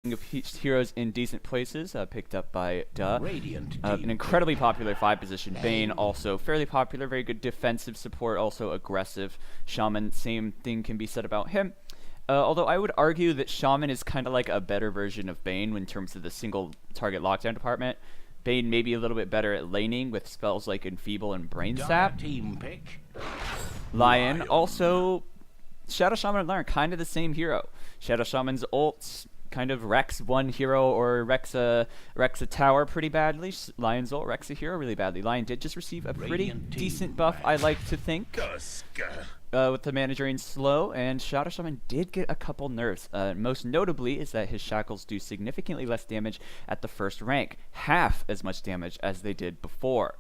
of heroes in decent places, picked up by Duh. An incredibly popular 5 position. Bane also fairly popular, very good defensive support, also aggressive. Shaman, same thing can be said about him. Although I would argue that Shaman is kind of like a better version of Bane in terms of the single target lockdown department. Bane may be a little bit better at laning with spells like Enfeeble and Brain Sap. Lion, also Shadow Shaman and Lion are kind of the same hero. Shadow Shaman's ults kind of wrecks one hero or wrecks a tower pretty badly. Lion's ult wrecks a hero really badly. Lion did just receive a pretty decent buff, I like to think, with the mana drain slow, and Shadow Shaman did get a couple nerfs. Most notably is that his shackles do significantly less damage at the first rank, half as much damage as they did before.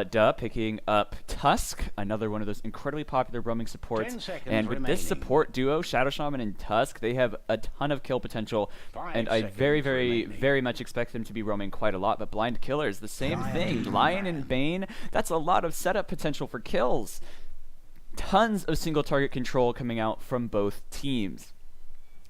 Duh picking up Tusk, another one of those incredibly popular roaming supports. And with this support duo, Shadow Shaman and Tusk, they have a ton of kill potential. And I very much expect them to be roaming quite a lot. But Blind Killers, the same thing. Lion and Bane, that's a lot of setup potential for kills. Tons of single target control coming out from both teams.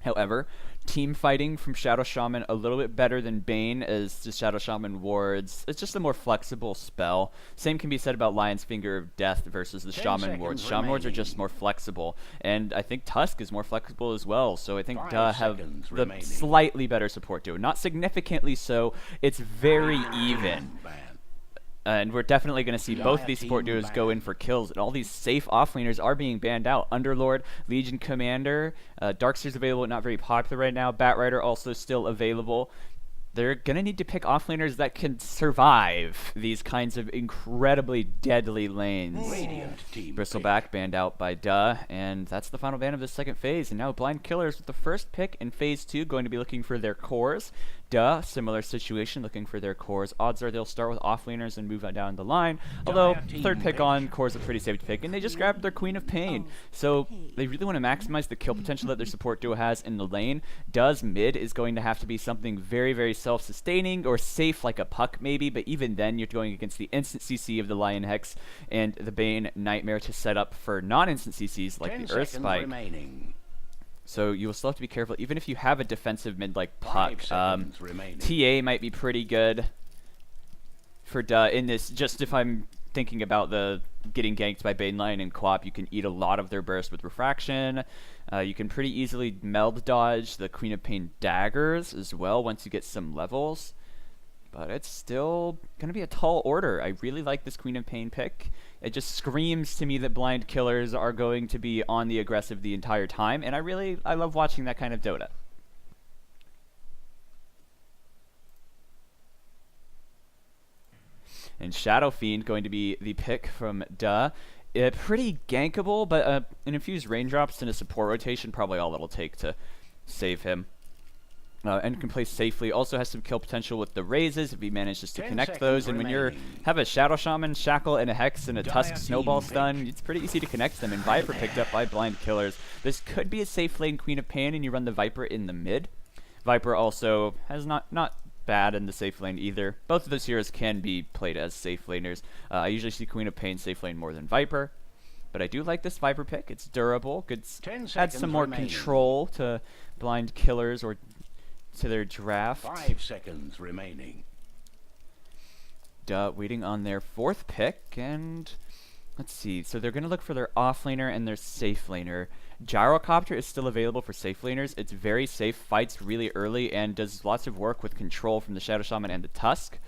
However, team fighting from Shadow Shaman a little bit better than Bane, as the Shadow Shaman wards. It's just a more flexible spell. Same can be said about Lion's Finger of Death versus the Shaman wards. Shaman wards are just more flexible, and I think Tusk is more flexible as well. So I think have the slightly better support duo. Not significantly so. It's very even. And we're definitely going to see both of these support duos go in for kills, and all these safe offlaners are being banned out. Underlord, Legion Commander, Darkseer's available, not very popular right now. Batrider also still available. They're going to need to pick offlaners that can survive these kinds of incredibly deadly lanes. Bristleback banned out by Duh, and that's the final ban of the second phase. And now Blind Killers with the first pick in phase 2 going to be looking for their cores. Duh, similar situation, looking for their cores. Odds are they'll start with offlaners and move on down the line. Although, third pick on, cores a pretty safe pick, and they just grabbed their Queen of Pain. So, they really want to maximize the kill potential that their support duo has in the lane. Duh's mid is going to have to be something very self-sustaining or safe like a Puck maybe, but even then you're going against the instant CC of the Lion Hex and the Bane Nightmare to set up for non-instant CCs like the Earth Spike. So you will still have to be careful, even if you have a defensive mid like Puck. TA might be pretty good for Duh in this. Just if I'm thinking about the getting ganked by Bane, Lion, and Quap, you can eat a lot of their burst with Refraction. You can pretty easily meld dodge the Queen of Pain daggers as well once you get some levels. But it's still going to be a tall order. I really like this Queen of Pain pick. It just screams to me that Blind Killers are going to be on the aggressive the entire time, and I love watching that kind of Dota. And Shadow Fiend going to be the pick from Duh. Pretty gankable, but an infused raindrops and a support rotation probably all it'll take to save him. And can play safely. Also has some kill potential with the raises if he manages to connect those. And when you have a Shadow Shaman, Shackle, and a Hex, and a Tusk Snowball stun, it's pretty easy to connect them. And Viper picked up by Blind Killers. This could be a safe lane Queen of Pain, and you run the Viper in the mid. Viper also has not bad in the safe lane either. Both of those heroes can be played as safe laners. I usually see Queen of Pain safe lane more than Viper. But I do like this Viper pick. It's durable. Could add some more control to Blind Killers or to their draft. 5 seconds remaining. Duh, waiting on their fourth pick, and let's see. So they're going to look for their offlaner and their safe laner. Gyrocopter is still available for safe laners. It's very safe, fights really early, and does lots of work with control from the Shadow Shaman and the Tusk.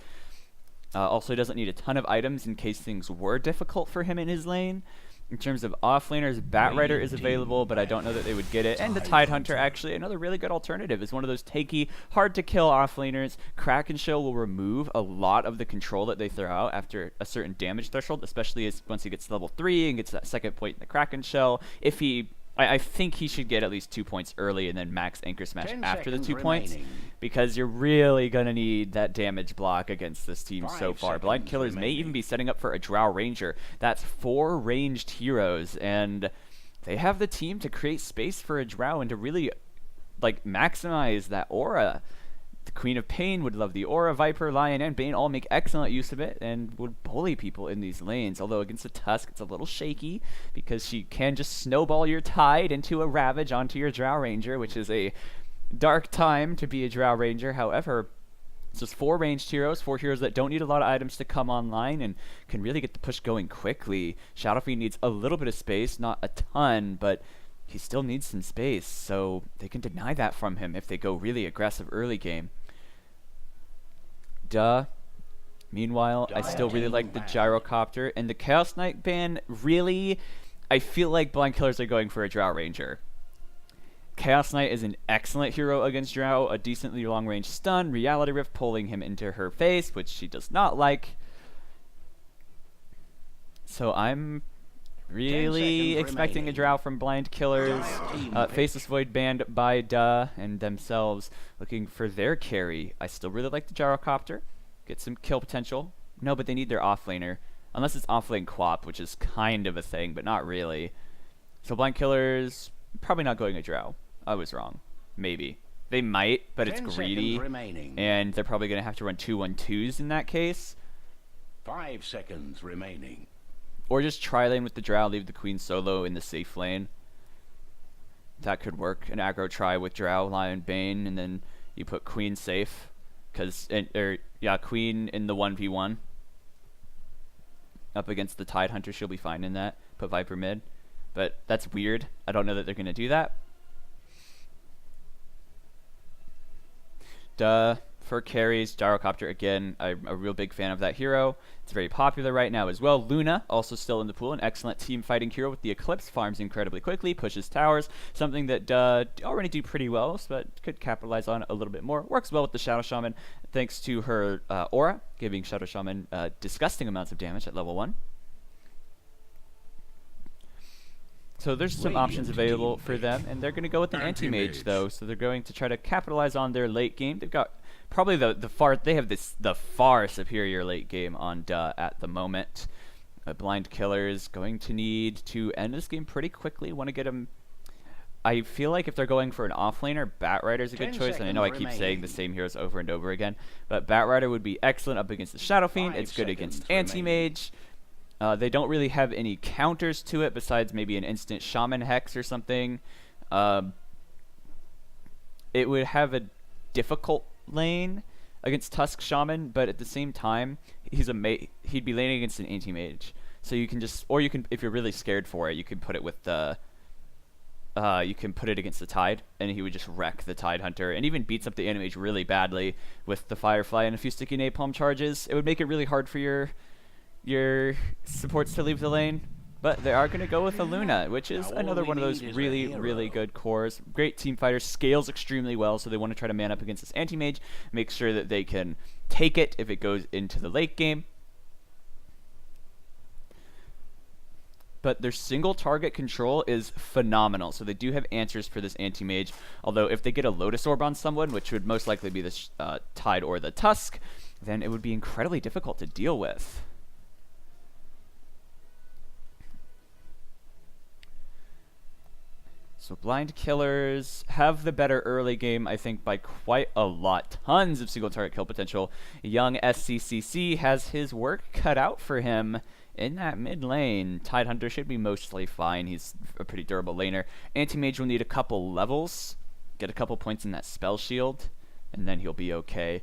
Also doesn't need a ton of items in case things were difficult for him in his lane. In terms of offlaners, Batrider is available, but I don't know that they would get it. And the Tidehunter, actually, another really good alternative, is one of those takey, hard-to-kill offlaners. Kraken Shell will remove a lot of the control that they throw out after a certain damage threshold, especially once he gets to level 3 and gets that second point in the Kraken Shell. If he... I think he should get at least 2 points early and then max Anchor Smash after the 2 points, because you're really going to need that damage block against this team so far. Blind Killers may even be setting up for a Drow Ranger. That's 4 ranged heroes, and they have the team to create space for a Drow and to really maximize that aura. The Queen of Pain would love the aura. Viper, Lion, and Bane all make excellent use of it and would bully people in these lanes. Although against a Tusk, it's a little shaky because she can just snowball your Tide into a Ravage onto your Drow Ranger, which is a dark time to be a Drow Ranger. However, it's just 4 ranged heroes, 4 heroes that don't need a lot of items to come online and can really get the push going quickly. Shadow Fiend needs a little bit of space, not a ton, but he still needs some space, so they can deny that from him if they go really aggressive early game. Meanwhile, I still really like the Gyrocopter, and the Chaos Knight ban, really, I feel like Blind Killers are going for a Drow Ranger. Chaos Knight is an excellent hero against Drow, a decently long-range stun, Reality Rift pulling him into her face, which she does not like. So I'm really expecting a Drow from Blind Killers. Faceless Void banned by and themselves, looking for their carry. I still really like the Gyrocopter. Get some kill potential. No, but they need their offlaner. Unless it's offlane Quap, which is kind of a thing, but not really. So Blind Killers, probably not going a Drow. I was wrong. Maybe. They might, but it's greedy. And they're probably going to have to run 2-1-2s in that case. 5 seconds remaining. Or just try lane with the Drow, leave the Queen solo in the safe lane. That could work. An aggro try with Drow, Lion, Bane, and then you put Queen safe. Queen in the 1v1. Up against the Tide Hunter, she'll be fine in that. Put Viper mid. But that's weird. I don't know that they're going to do that. For carries, Gyrocopter again. I'm a real big fan of that hero. It's very popular right now as well. Luna, also still in the pool, an excellent team fighting hero with the Eclipse, farms incredibly quickly, pushes towers, something that already do pretty well, but could capitalize on a little bit more. Works well with the Shadow Shaman, thanks to her aura, giving Shadow Shaman disgusting amounts of damage at level 1. So there's some options available for them, and they're going to go with an anti-mage though, so they're going to try to capitalize on their late game. They've got probably the far superior late game on at the moment. Blind Killer is going to need to end this game pretty quickly. Want to get him. I feel like if they're going for an offlaner, Batrider is a good choice, and I know I keep saying the same heroes over and over again, but Batrider would be excellent up against the Shadow Fiend. It's good against anti-mage. They don't really have any counters to it besides maybe an instant Shaman Hex or something. It would have a difficult lane against Tusk Shaman, but at the same time, he'd be laning against an anti-mage. So you can just, or you can, if you're really scared for it, you can put it with the, you can put it against the Tide, and he would just wreck the Tide Hunter, and even beats up the anti-mage really badly with the Firefly and a few sticky napalm charges. It would make it really hard for your supports to leave the lane, but they are going to go with a Luna, which is another one of those really good cores. Great team fighter, scales extremely well, so they want to try to man up against this anti-mage, make sure that they can take it if it goes into the late game. But their single target control is phenomenal, so they do have answers for this anti-mage, although if they get a Lotus Orb on someone, which would most likely be the Tide or the Tusk, then it would be incredibly difficult to deal with. So Blind Killers have the better early game, I think, by quite a lot. Tons of single target kill potential. Young SCCC has his work cut out for him in that mid lane. Tide Hunter should be mostly fine. He's a pretty durable laner. Anti-Mage will need a couple levels, get a couple points in that spell shield, and then he'll be okay.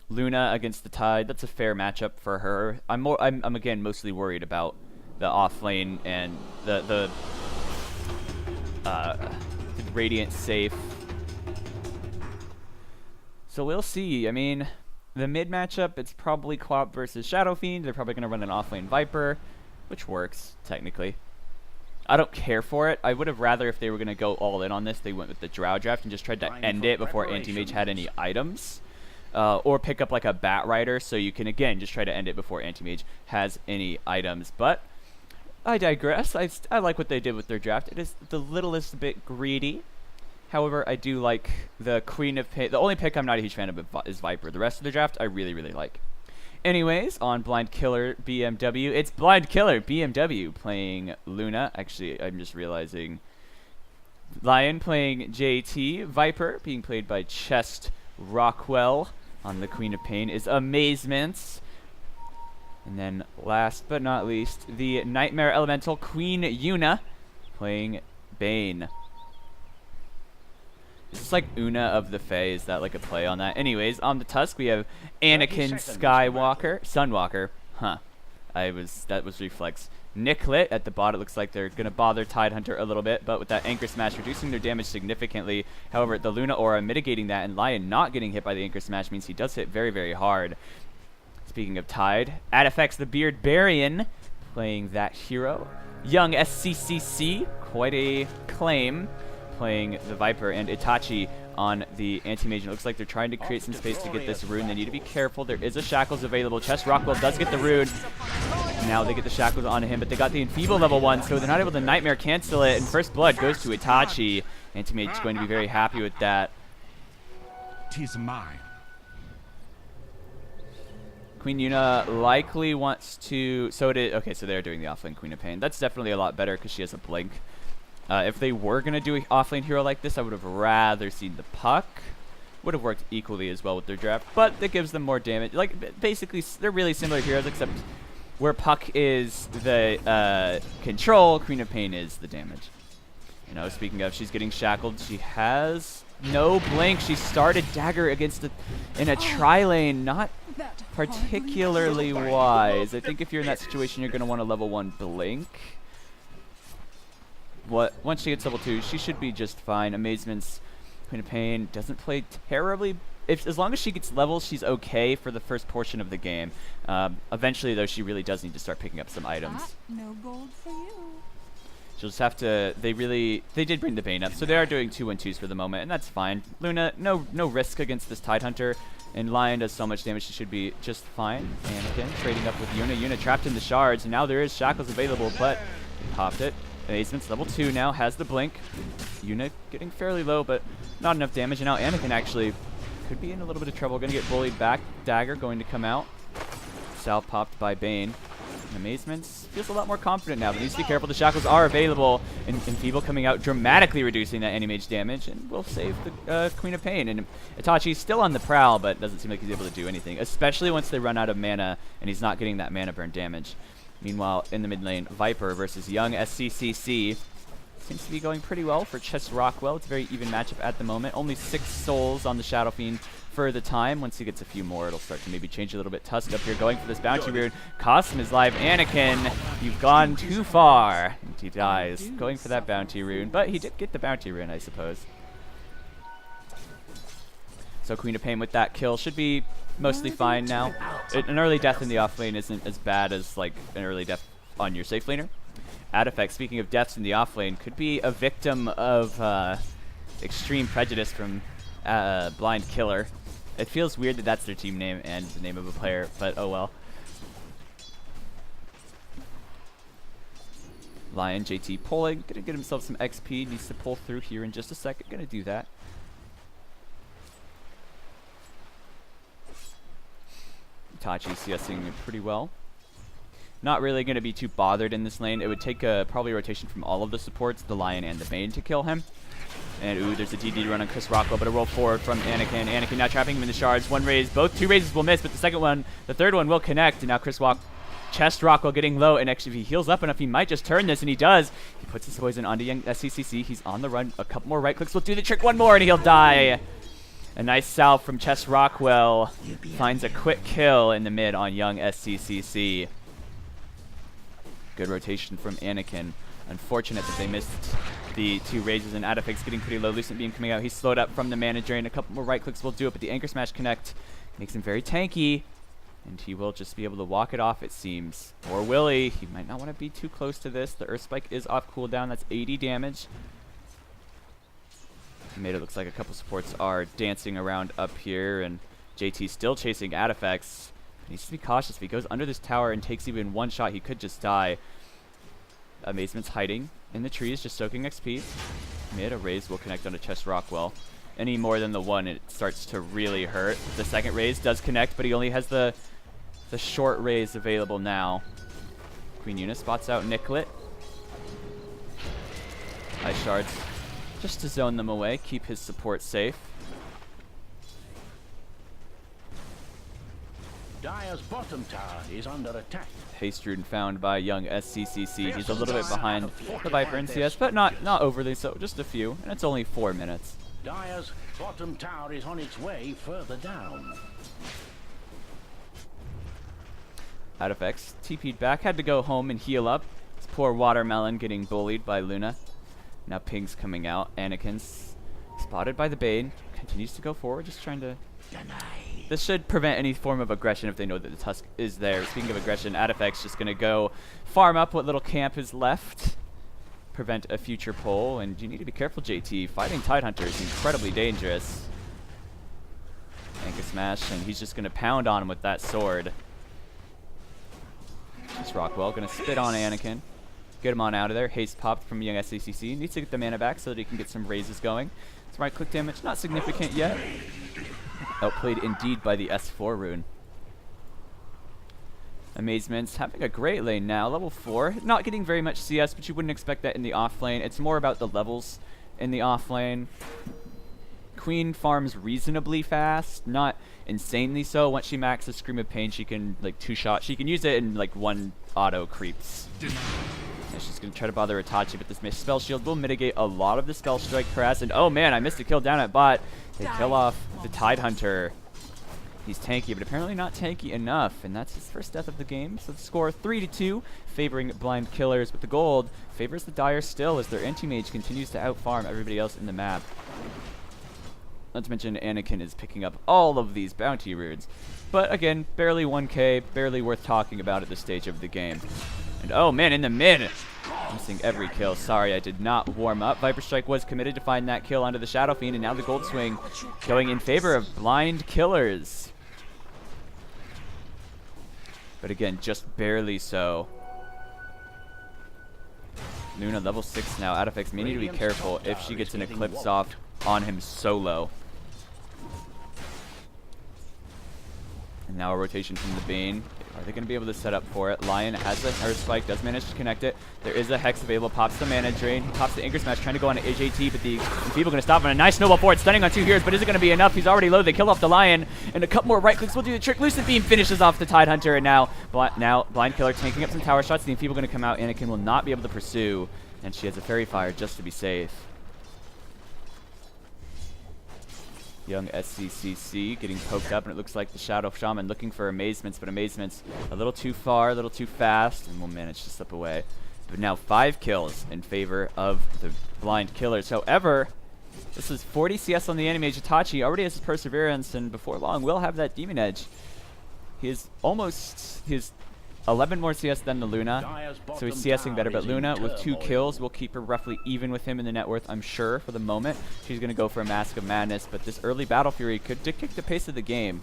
Luna against the Tide, that's a fair matchup for her. I'm again mostly worried about the off lane and the Radiant safe. So we'll see. I mean, the mid matchup, it's probably Quap versus Shadow Fiend. They're probably going to run an offlane Viper, which works, technically. I don't care for it. I would have rather, if they were going to go all in on this, they went with the Drow draft and just tried to end it before Anti-Mage had any items. Or pick up like a Batrider, so you can, again, just try to end it before Anti-Mage has any items. But I digress. I like what they did with their draft. It is the littlest bit greedy. However, I do like the Queen of Pain. The only pick I'm not a huge fan of is Viper. The rest of the draft, I really like. Anyways, on Blind Killer BMW, it's Blind Killer BMW playing Luna. Actually, I'm just realizing Lion playing JT. Viper being played by Chest Rockwell on the Queen of Pain is Amazements. And then last but not least, the Nightmare Elemental Queen Yuna playing Bane. Is this like Una of the Fae? Is that like a play on that? Anyways, on the Tusk we have Anakin Skywalker, Sunwalker. Huh. That was reflex. Nicklet at the bot. It looks like they're gonna bother Tidehunter a little bit, but with that Anchor Smash reducing their damage significantly. However, the Luna Aura mitigating that, and Lion not getting hit by the Anchor Smash means he does hit very, very hard. Speaking of Tide, Adifex the Beard Barian playing that hero. Young SCCC, quite a claim, playing the Viper, and Itachi on the Anti-Mage. It looks like they're trying to create some space to get this rune. They need to be careful. There is a Shackles available. Chess Rockwell does get the rune. Now they get the Shackles onto him, but they got the Enfeeble level 1, so they're not able to Nightmare cancel it, and First Blood goes to Itachi. Anti-Mage is going to be very happy with that. 'Tis mine. Queen Yuna likely wants to... Okay, so they're doing the offlane Queen of Pain. That's definitely a lot better because she has a blink. If they were going to do an offlane hero like this, I would have rather seen the Puck. Would have worked equally as well with their draft, but it gives them more damage. Like, basically, they're really similar heroes, except where Puck is the control, Queen of Pain is the damage. You know, speaking of, she's getting shackled. She has no blink. She started Dagger against in a tri-lane, not particularly wise. I think if you're in that situation, you're going to want a level 1 blink. Once she gets level 2, she should be just fine. Amazement's Queen of Pain doesn't play terribly. As long as she gets levels, she's okay for the first portion of the game. Eventually, though, she really does need to start picking up some items. No gold for you. She'll just have to. They did bring the Bane up, so they are doing 2-1-2s for the moment, and that's fine. Luna, no risk against this Tidehunter, and Lion does so much damage, she should be just fine. Anakin trading up with Yuna. Yuna trapped in the shards, and now there is Shackles available, but he popped it. Amazement's level 2 now, has the blink. Yuna getting fairly low, but not enough damage, and now Anakin actually could be in a little bit of trouble. Going to get bullied back. Dagger going to come out. Salve popped by Bane. Amazement feels a lot more confident now, but needs to be careful. The Shackles are available, and Enfeeble coming out, dramatically reducing that Anti-Mage damage, and will save the Queen of Pain. And Itachi's still on the prowl, but doesn't seem like he's able to do anything, especially once they run out of mana, and he's not getting that mana burn damage. Meanwhile, in the mid lane, Viper versus Young SCCC. Seems to be going pretty well for Chess Rockwell. It's a very even matchup at the moment. Only 6 souls on the Shadow Fiend for the time. Once he gets a few more, it'll start to maybe change a little bit. Tusk up here going for this bounty rune. Cosm is live. Anakin, you've gone too far. And he dies. Going for that bounty rune. But he did get the bounty rune, I suppose. So Queen of Pain with that kill should be mostly fine now. An early death in the off lane isn't as bad as like an early death on your safe laner. Adifex, speaking of deaths in the off lane, could be a victim of extreme prejudice from Blind Killer. It feels weird that that's their team name and the name of a player, but oh well. Lion, JT pulling, gonna get himself some XP, needs to pull through here in just a second, gonna do that. Itachi CSing pretty well. Not really going to be too bothered in this lane. It would take probably a rotation from all of the supports, the Lion and the Bane, to kill him. And ooh, there's a DD run on Chris Rockwell, but a roll forward from Anakin. Anakin now trapping him in the shards. One raise, two raises will miss, but the third one will connect. And now Chest Rockwell getting low, and actually if he heals up enough, he might just turn this, and he does. He puts his poison onto Young SCCC. He's on the run. A couple more right clicks will do the trick. One more, and he'll die. A nice salve from Chest Rockwell. Finds a quick kill in the mid on Young SCCC. Good rotation from Anakin. Unfortunate that they missed the 2 raises, and Adifex getting pretty low. Lucent Beam coming out. He's slowed up from the mana drain. A couple more right clicks will do it, but the Anchor Smash connect makes him very tanky, and he will just be able to walk it off, it seems. Or will he? He might not want to be too close to this. The Earth Spike is off cooldown. That's 80 damage. Made it looks like a couple supports are dancing around up here, and JT still chasing Adifex. He needs to be cautious. If he goes under this tower and takes even one shot, he could just die. Amazement's hiding in the trees, just soaking XP. Mid, a raise will connect onto Chest Rockwell. Any more than the one, it starts to really hurt. The second raise does connect, but he only has the short raise available now. Queen Yuna spots out Nicklet. Ice shards, just to zone them away, keep his support safe. Dire's bottom tower is under attack. Haste rune found by Young SCCC. He's a little bit behind the Viper and CS, but not overly so, just a few, and it's only 4 minutes. Dire's bottom tower is on its way further down. Out of X, TP'd back, had to go home and heal up. This poor Watermelon getting bullied by Luna. Now Ping's coming out. Anakin's spotted by the Bane. Continues to go forward, just trying to... This should prevent any form of aggression if they know that the Tusk is there. Speaking of aggression, Out of X just going to go farm up what little camp is left. Prevent a future pull, and you need to be careful, JT. Fighting Tidehunter is incredibly dangerous. Anchor Smash, and he's just going to pound on him with that sword. Just Rockwell going to spit on Anakin. Get him on out of there. Haste popped from young SACC. Needs to get the mana back so that he can get some raises going. Some right click damage, not significant yet. Outplayed indeed by the S4 rune. Amazement's having a great lane now. Level 4. Not getting very much CS, but you wouldn't expect that in the off lane. It's more about the levels in the off lane. Queen farms reasonably fast, not insanely so. Once she maxes Scream of Pain, she can, like, 2-shot. She can use it in, like, 1 auto creeps. And she's going to try to bother Itachi, but this Spell Shield will mitigate a lot of the Spell Strike harass. And, oh man, I missed a kill down at bot. They kill off the Tidehunter. He's tanky, but apparently not tanky enough, and that's his first death of the game. So the score 3-2, favoring Blind Killers, but the gold favors the Dire still as their anti-mage continues to outfarm everybody else in the map. Not to mention Anakin is picking up all of these bounty runes. But again, barely 1k, barely worth talking about at this stage of the game. And oh man, in the mid! Missing every kill. Sorry, I did not warm up. Viper Strike was committed to find that kill onto the Shadow Fiend, and now the Gold Swing going in favor of Blind Killers. But again, just barely so. Luna level 6 now. Out of X may need to be careful if she gets an Eclipse off on him solo. And now a rotation from the Bane. Are they going to be able to set up for it? Lion has the Earth Spike, does manage to connect it. There is a Hex available, pops the Mana Drain. He pops the Anchor Smash, trying to go on to AJT, but the Enfeeble going to stop him. A nice snowball forward, stunning on 2 heroes, but is it going to be enough? He's already low. They kill off the Lion, and a couple more right clicks will do the trick. Lucid Beam finishes off the Tidehunter, and now Blind Killer tanking up some tower shots. The Enfeeble going to come out. Anakin will not be able to pursue, and she has a Fairy Fire just to be safe. Young SCCC getting poked up, and it looks like the Shadow Shaman looking for Amazements, but Amazements a little too far, a little too fast, and will manage to slip away. But now 5 kills in favor of the Blind Killers. However, this is 40 CS on the Anti-Mage. Itachi already has his Perseverance, and before long will have that Demon Edge. He is 11 more CS than the Luna, so he's CSing better, but Luna with 2 kills will keep her roughly even with him in the net worth, I'm sure, for the moment. She's going to go for a Mask of Madness, but this early Battle Fury could dictate the pace of the game.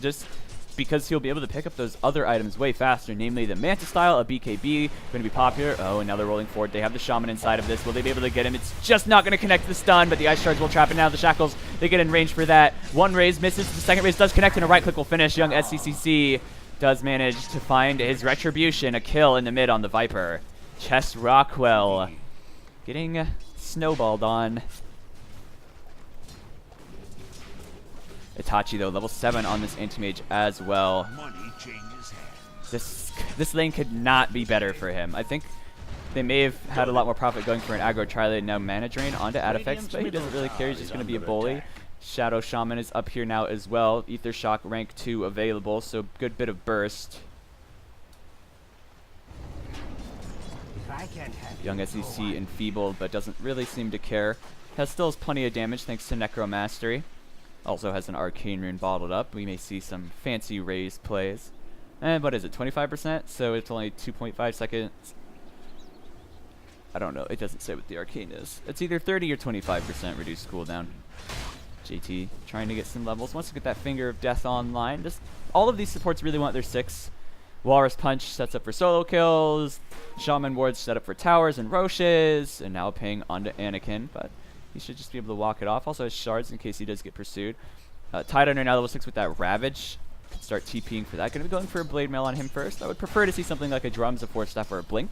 Just because he'll be able to pick up those other items way faster, namely the Manta Style, a BKB, going to be popular. Oh, and now they're rolling forward. They have the Shaman inside of this. Will they be able to get him? It's just not going to connect the stun, but the Ice Charge will trap it. Now the Shackles, they get in range for that. One raise misses. The second raise does connect, and a right click will finish. Young SCCC does manage to find his Retribution, a kill in the mid on the Viper. Chess Rockwell getting snowballed on. Itachi, though, level 7 on this Anti-Mage as well. This lane could not be better for him. I think they may have had a lot more profit going for an aggro tri-lane, now Mana Drain onto Adifex, but he doesn't really care. He's just going to be a bully. Shadow Shaman is up here now as well. Ether Shock rank 2 available, so good bit of burst. Young SEC enfeebled, but doesn't really seem to care. Still has plenty of damage thanks to Necromastery. Also has an Arcane Rune bottled up. We may see some fancy raise plays. And what is it, 25%? So it's only 2.5 seconds. I don't know. It doesn't say what the Arcane is. It's either 30 or 25% reduced cooldown. JT trying to get some levels. Wants to get that Finger of Death online. Just all of these supports really want their 6. Walrus Punch sets up for solo kills. Shaman Wards set up for towers and Roches. And now paying onto Anakin, but he should just be able to walk it off. Also has shards in case he does get pursued. Tidehunter now level 6 with that Ravage. Could start TPing for that. Going to be going for a Blade Mail on him first. I would prefer to see something like a Drums, a Force Staff, or a Blink.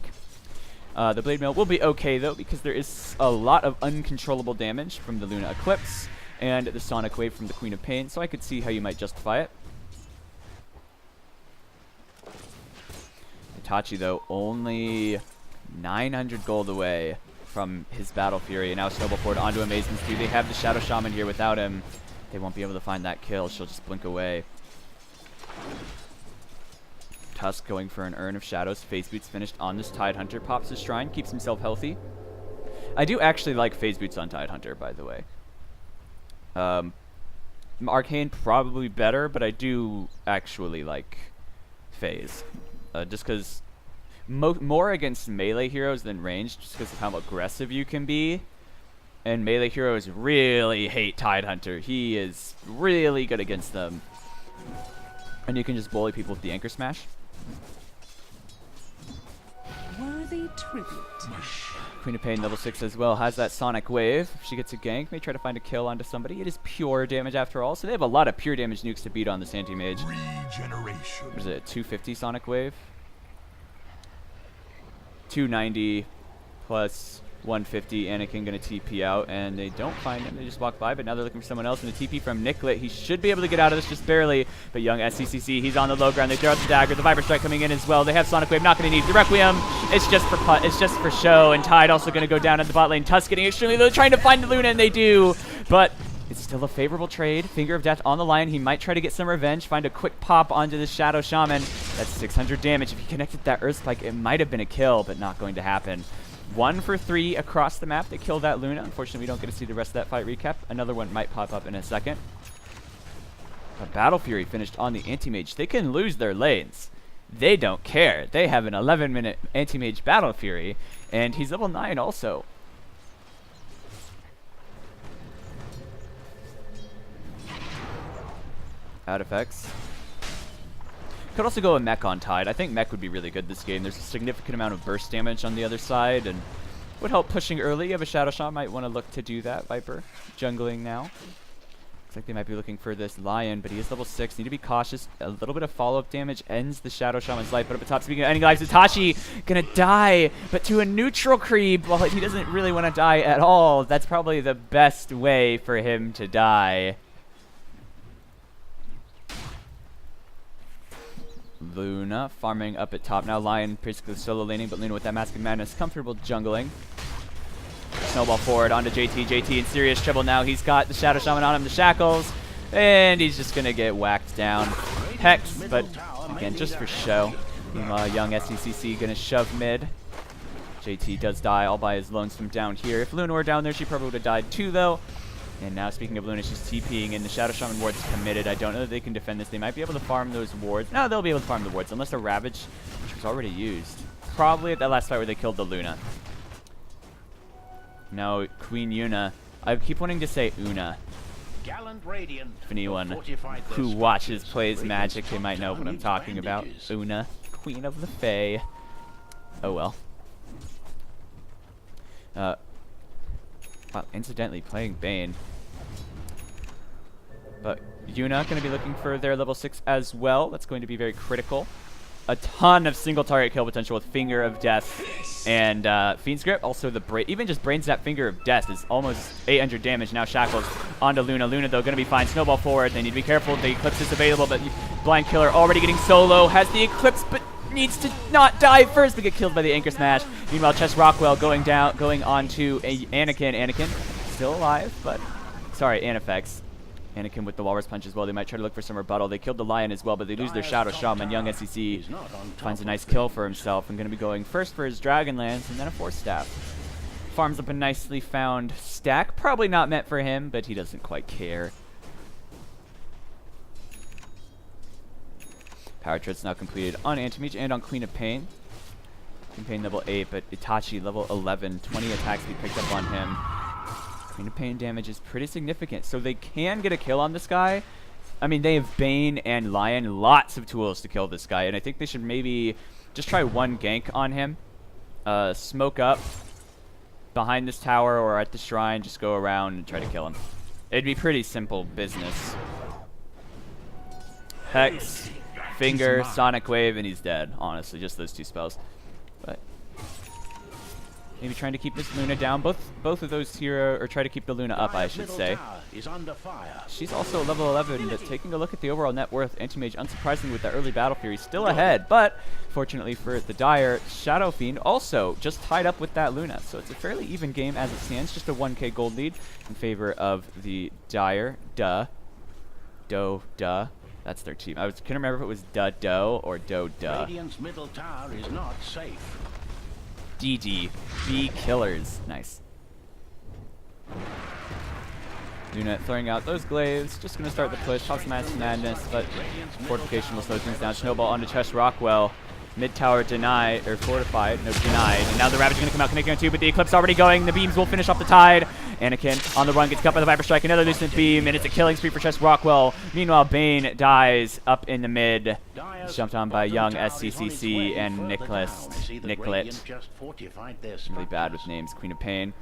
The Blade Mail will be okay, though, because there is a lot of uncontrollable damage from the Luna Eclipse and the Sonic Wave from the Queen of Pain, so I could see how you might justify it. Itachi, though, only 900 gold away from his Battle Fury. And now Snowball forward onto Amazing Speed. They have the Shadow Shaman here. Without him, they won't be able to find that kill. She'll just blink away. Tusk going for an Urn of Shadows. Phase Boots finished on this Tidehunter. Pops his Shrine, keeps himself healthy. I do actually like Phase Boots on Tidehunter, by the way. Arcane probably better, but I do actually like Phase. Just because more against melee heroes than ranged, just because of how aggressive you can be. And melee heroes really hate Tidehunter. He is really good against them. And you can just bully people with the Anchor Smash. Worthy tribute. Queen of Pain level 6 as well has that Sonic Wave. If she gets a gank, may try to find a kill onto somebody. It is pure damage after all, so they have a lot of pure damage nukes to beat on this anti-mage. Regeneration. What is it, 250 Sonic Wave? 290 plus 150. Anakin gonna TP out, and they don't find him. They just walk by, but now they're looking for someone else. And a TP from Nicklet. He should be able to get out of this just barely, but young SCCC, he's on the low ground. They throw out the dagger. The Viper Strike coming in as well. They have Sonic Wave, not gonna need the Requiem. It's just for show. And Tide also gonna go down at the bot lane. Tusk getting extremely low, trying to find the Luna, and they do, but it's still a favorable trade. Finger of Death on the line. He might try to get some revenge, find a quick pop onto the Shadow Shaman. That's 600 damage. If he connected that Earth Spike, it might have been a kill, but not going to happen. 1 for 3 across the map. They kill that Luna. Unfortunately, we don't get to see the rest of that fight recap. Another one might pop up in a second. But Battle Fury finished on the Anti-Mage. They can lose their lanes. They don't care. They have an 11-minute Anti-Mage Battle Fury, and he's level 9 also. Out effects. Could also go a mech on Tide. I think mech would be really good this game. There's a significant amount of burst damage on the other side, and would help pushing early. You have a Shadow Shaman, might want to look to do that. Viper jungling now. Looks like they might be looking for this Lion, but he is level 6. Need to be cautious. A little bit of follow-up damage ends the Shadow Shaman's life. But up at top, speaking of ending lives, Itachi gonna die, but to a neutral creep. Well, he doesn't really want to die at all. That's probably the best way for him to die. Luna farming up at top now. Lion basically solo laning, but Luna with that Mask of Madness, comfortable jungling. Snowball forward onto JT. JT in serious trouble now. He's got the Shadow Shaman on him, the Shackles, and he's just gonna get whacked down. Hex, but again, just for show. Meanwhile, young SCCC gonna shove mid. JT does die all by his lonesome down here. If Luna were down there, she probably would have died too, though. And now, speaking of Luna, she's TPing, and the Shadow Shaman ward's committed. I don't know that they can defend this. They might be able to farm those wards. No, they'll be able to farm the wards, unless the Ravage, which was already used. Probably at that last fight where they killed the Luna. No, Queen Yuna. I keep wanting to say Una. If anyone who watches, plays Magic, they might know what I'm talking about. Una, Queen of the Fae. Oh well. Wow, incidentally, playing Bane. But Yuna going to be looking for their level 6 as well. That's going to be very critical. A ton of single target kill potential with Finger of Death and Fiend's Grip. Also, even just Brain Zap Finger of Death is almost 800 damage. Now Shackles onto Luna. Luna, though, going to be fine. Snowball forward. They need to be careful. The Eclipse is available, but Blind Killer already getting solo. Has the Eclipse, but needs to not die first, but get killed by the Anchor Smash. Meanwhile, Chess Rockwell going on to Anakin. Anakin still alive, but sorry, Anifex. Anakin with the Walrus Punch as well. They might try to look for some rebuttal. They killed the Lion as well, but they lose their Shadow Shaman. Young SEC finds a nice kill for himself and going to be going first for his Dragonlance and then a Force Staff. Farms up a nicely found stack. Probably not meant for him, but he doesn't quite care. Power Trit's now completed on Anti-Mage and on Queen of Pain. Queen of Pain level 8, but Itachi level 11. 20 attacks to be picked up on him. Queen of Pain damage is pretty significant, so they can get a kill on this guy. I mean, they have Bane and Lion, lots of tools to kill this guy, and I think they should maybe just try one gank on him. Smoke up behind this tower or at the shrine, just go around and try to kill him. It'd be pretty simple business. Hex, Finger, Sonic Wave, and he's dead, honestly, just those two spells. But Maybe trying to keep this Luna down. Both of those hero, or try to keep the Luna up, I should say. Is under fire. She's also level 11, but taking a look at the overall net worth, Anti-Mage, unsurprisingly with that early Battle Fury, still ahead. But fortunately for the Dire, Shadow Fiend also just tied up with that Luna. So it's a fairly even game as it stands, just a 1k gold lead in favor of the Dire. Duh. That's their team. I couldn't remember if it was Doe or Duh. Radiant's middle tower is not safe. DD. B killers. Nice. Luna throwing out those glaives. Just going to start the push. Pop some madness, but fortification will slow things down. Snowball onto Chest Rockwell. Mid tower denied, or fortified. No, denied. And now the Ravage is going to come out connecting on two, but the Eclipse already going. The beams will finish off the Tide. Anakin on the run gets cut by the Viper Strike. Another Lucent Beam, and it's a killing spree for Chest Rockwell. Meanwhile, Bane dies up in the mid. Jumped on by young SCCC and Nicholas. Really bad with names. Queen of Pain.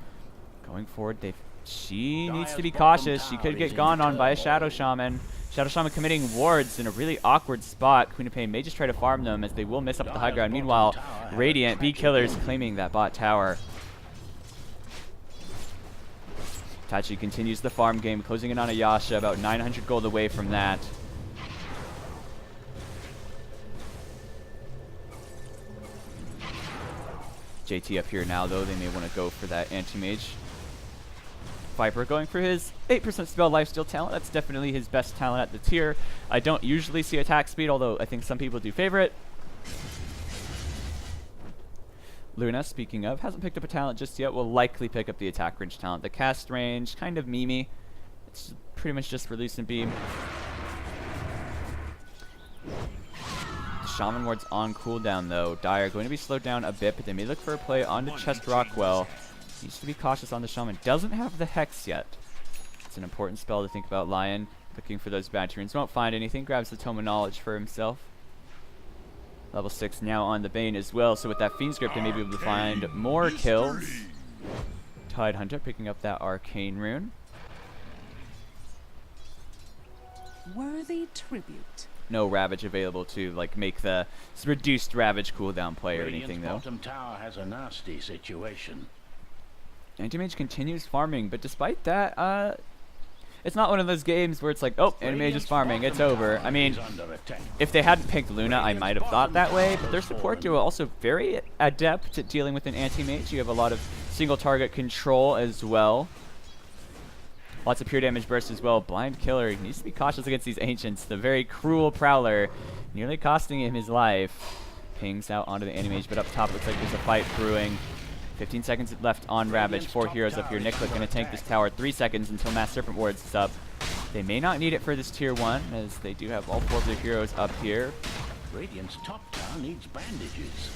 Going forward, she needs to be cautious. She could get gone on by a Shadow Shaman. Shadow Shaman committing wards in a really awkward spot. Queen of Pain may just try to farm them as they will miss up at the high ground. Meanwhile, Radiant B killers claiming that bot tower. Tachi continues the farm game, closing in on a Yasha, about 900 gold away from that. JT up here now, though. They may want to go for that Anti-Mage. Viper going for his 8% spell lifesteal talent. That's definitely his best talent at the tier. I don't usually see attack speed, although I think some people do favor it. Luna, speaking of, hasn't picked up a talent just yet. Will likely pick up the attack range talent. The cast range, kind of memey. It's pretty much just for Lucent Beam. Shaman Ward's on cooldown, though. Dire going to be slowed down a bit, but they may look for a play onto Chest Rockwell. Needs to be cautious on the Shaman. Doesn't have the Hex yet. It's an important spell to think about. Lion looking for those bad tunes. Won't find anything. Grabs the Tome of Knowledge for himself. Level 6 now on the Bane as well. So with that Fiend Script, they may be able to find more kills. Tide Hunter picking up that Arcane Rune. Worthy tribute. No Ravage available to like make the reduced Ravage cooldown play or Radiant's anything, though. bottom tower has a nasty situation. Anti-Mage continues farming, but despite that, it's not one of those games where it's like, oh, Anti-Mage is farming, it's over. I mean, if they hadn't picked Luna, I might have thought that way, but their support duo also very adept at dealing with an Anti-Mage. You have a lot of single target control as well. Lots of pure damage bursts as well. Blind Killer needs to be cautious against these Ancients. The very cruel Prowler, nearly costing him his life. Pings out onto the Anti-Mage, but up top looks like there's a fight brewing. 15 seconds left on Ravage. 4 heroes up here. Nicklick going to tank this tower. 3 seconds until Mass Serpent Wards is up. They may not need it for this tier 1, as they do have all 4 of their heroes up here. Radiant's top tower needs bandages.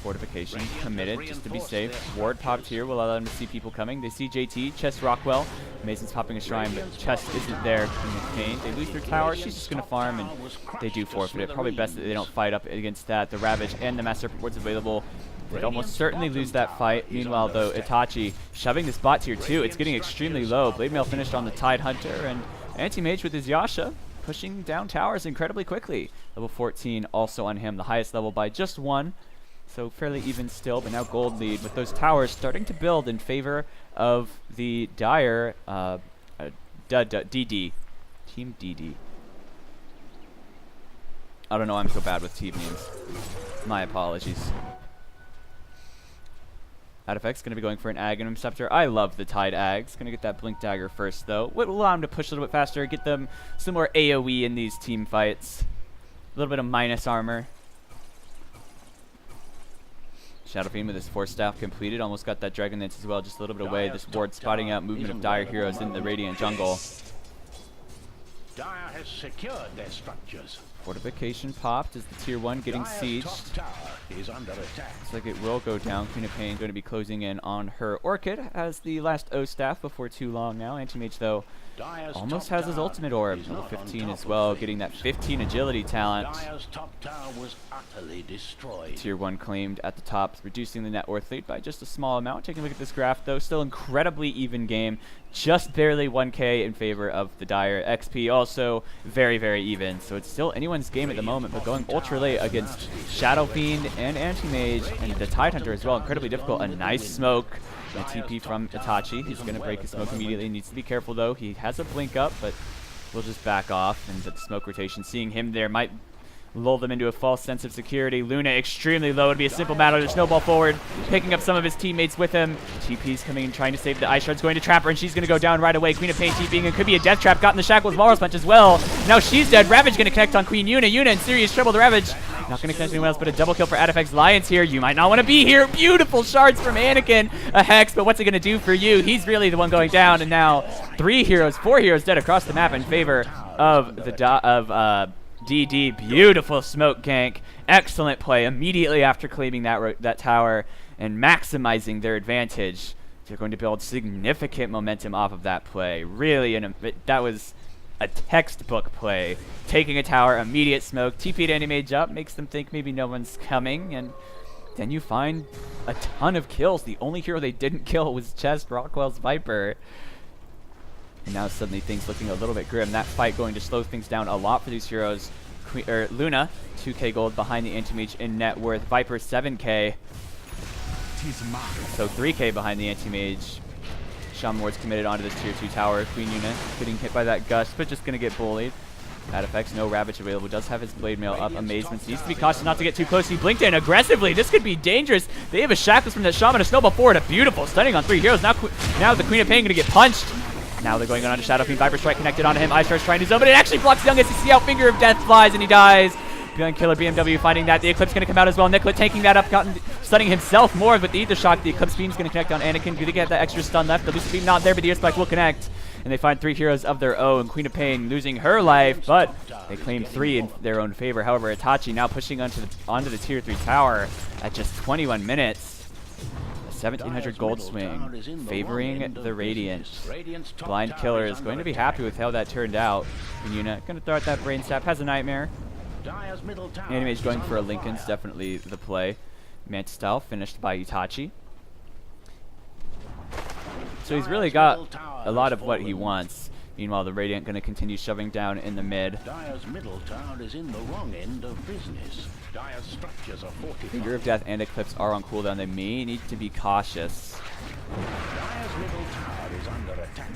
Fortification committed just to be safe. Ward popped here will allow them to see people coming. They see JT, Chest Rockwell. Mason's popping a shrine, but Chest isn't there. Queen of Pain. They lose their tower. She's just going to farm, and they do forfeit it. Probably best that they don't fight up against that. The Ravage and the Mass Serpent Wards available. They'd almost certainly lose that fight. Meanwhile, though, Itachi shoving this bot tier 2. It's getting extremely low. Blade Mail finished on the Tide Hunter, and Anti-Mage with his Yasha pushing down towers incredibly quickly. Level 14 also on him, the highest level by just 1. So fairly even still, but now gold lead with those towers starting to build in favor of the Dire DD. Team DD. I don't know, I'm so bad with team names. My apologies. Outeffect's going to be going for an Aghanim Scepter. I love the Tide Ags. Going to get that Blink Dagger first, though. What will allow him to push a little bit faster, get them some more AoE in these team fights. A little bit of minus armor. Shadow Fiend with his Force Staff completed. Almost got that Dragon Lance as well, just a little bit away. This ward spotting out movement of Dire heroes in the Radiant jungle. Dire has secured their structures. Fortification popped as the tier 1 getting sieged. Is under attack. Looks like it will go down. Queen of Pain going to be closing in on her Orchid as the last O staff before too long now. Anti-Mage, though, almost has his ultimate orb. Level 15 as well, getting that 15 agility talent. Dire's top tower was utterly destroyed. Tier 1 claimed at the top, reducing the net worth lead by just a small amount. Taking a look at this graph, though, still incredibly even game. Just barely 1k in favor of the Dire. XP also very, very even. So it's still anyone's game at the moment, but going ultra late against Shadow Fiend and Anti-Mage, and the Tidehunter as well. Incredibly difficult. A nice smoke. And a TP from Itachi. He's going to break his smoke immediately. Needs to be careful, though. He has a blink up, but we'll just back off. And the smoke rotation, seeing him there might lull them into a false sense of security. Luna extremely low. It'd be a simple matter to snowball forward, picking up some of his teammates with him. TP's coming and trying to save the Ice Shard's going to trap her, and she's going to go down right away. Queen of Pain TPing, and could be a death trap. Got in the shackles, Walrus Punch as well. Now she's dead. Ravage going to connect on Queen Yuna. Yuna in serious trouble. The Ravage not going to connect anyone else, but a double kill for Adifex Lions here. You might not want to be here. Beautiful shards from Anakin. A Hex, but what's it going to do for you? He's really the one going down, and now 4 heroes dead across the map in favor of the DD. Beautiful smoke gank. Excellent play immediately after claiming that tower and maximizing their advantage. They're going to build significant momentum off of that play. Really, that was a textbook play. Taking a tower, immediate smoke, TP'd Anti-Mage up, makes them think maybe no one's coming, and then you find a ton of kills. The only hero they didn't kill was Chest Rockwell's Viper. And now suddenly things looking a little bit grim. That fight going to slow things down a lot for these heroes. Luna, 2k gold behind the Anti-Mage in net worth. Viper, 7k. So 3k behind the Anti-Mage. Shaman Ward's committed onto this tier 2 tower. Queen Yuna getting hit by that gust, but just going to get bullied. Adifex, no Ravage available. Does have his Blade Mail up. Amazement needs to be cautious not to get too close. He blinked in aggressively. This could be dangerous. They have a Shackles from that Shaman. A snowball forward. A beautiful stunning on 3 heroes. Now the Queen of Pain going to get punched. Now they're going on to Shadow Fiend. Viper Strike connected onto him. Ice Star's trying to zone, but it actually blocks Young as you see out Finger of Death flies, and he dies. Beyond Killer BMW finding that. The Eclipse going to come out as well. Nicola taking that up, stunning himself more with the Ether Shock. The Eclipse Beam's going to connect on Anakin. Do they get that extra stun left? The Lucid Beam not there, but the Ear Spike will connect. And they find 3 heroes of their own. Queen of Pain losing her life, but they claim 3 in their own favor. However, Itachi now pushing onto the tier 3 tower at just 21 minutes. 1700 gold swing, favoring the Radiant. Blind Killer is going to be happy with how that turned out. Yuna going to throw out that Brain Sap, has a Nightmare. Anti-Mage going for a Lincoln's definitely the play. Manta Style finished by Itachi. So he's really got a lot of what he wants. Meanwhile, the Radiant going to continue shoving down in the mid. Dire's middle tower is in the wrong end of business. Dire's structures are fortified. Finger of Death and Eclipse are on cooldown. They may need to be cautious. Dire's middle tower is under attack.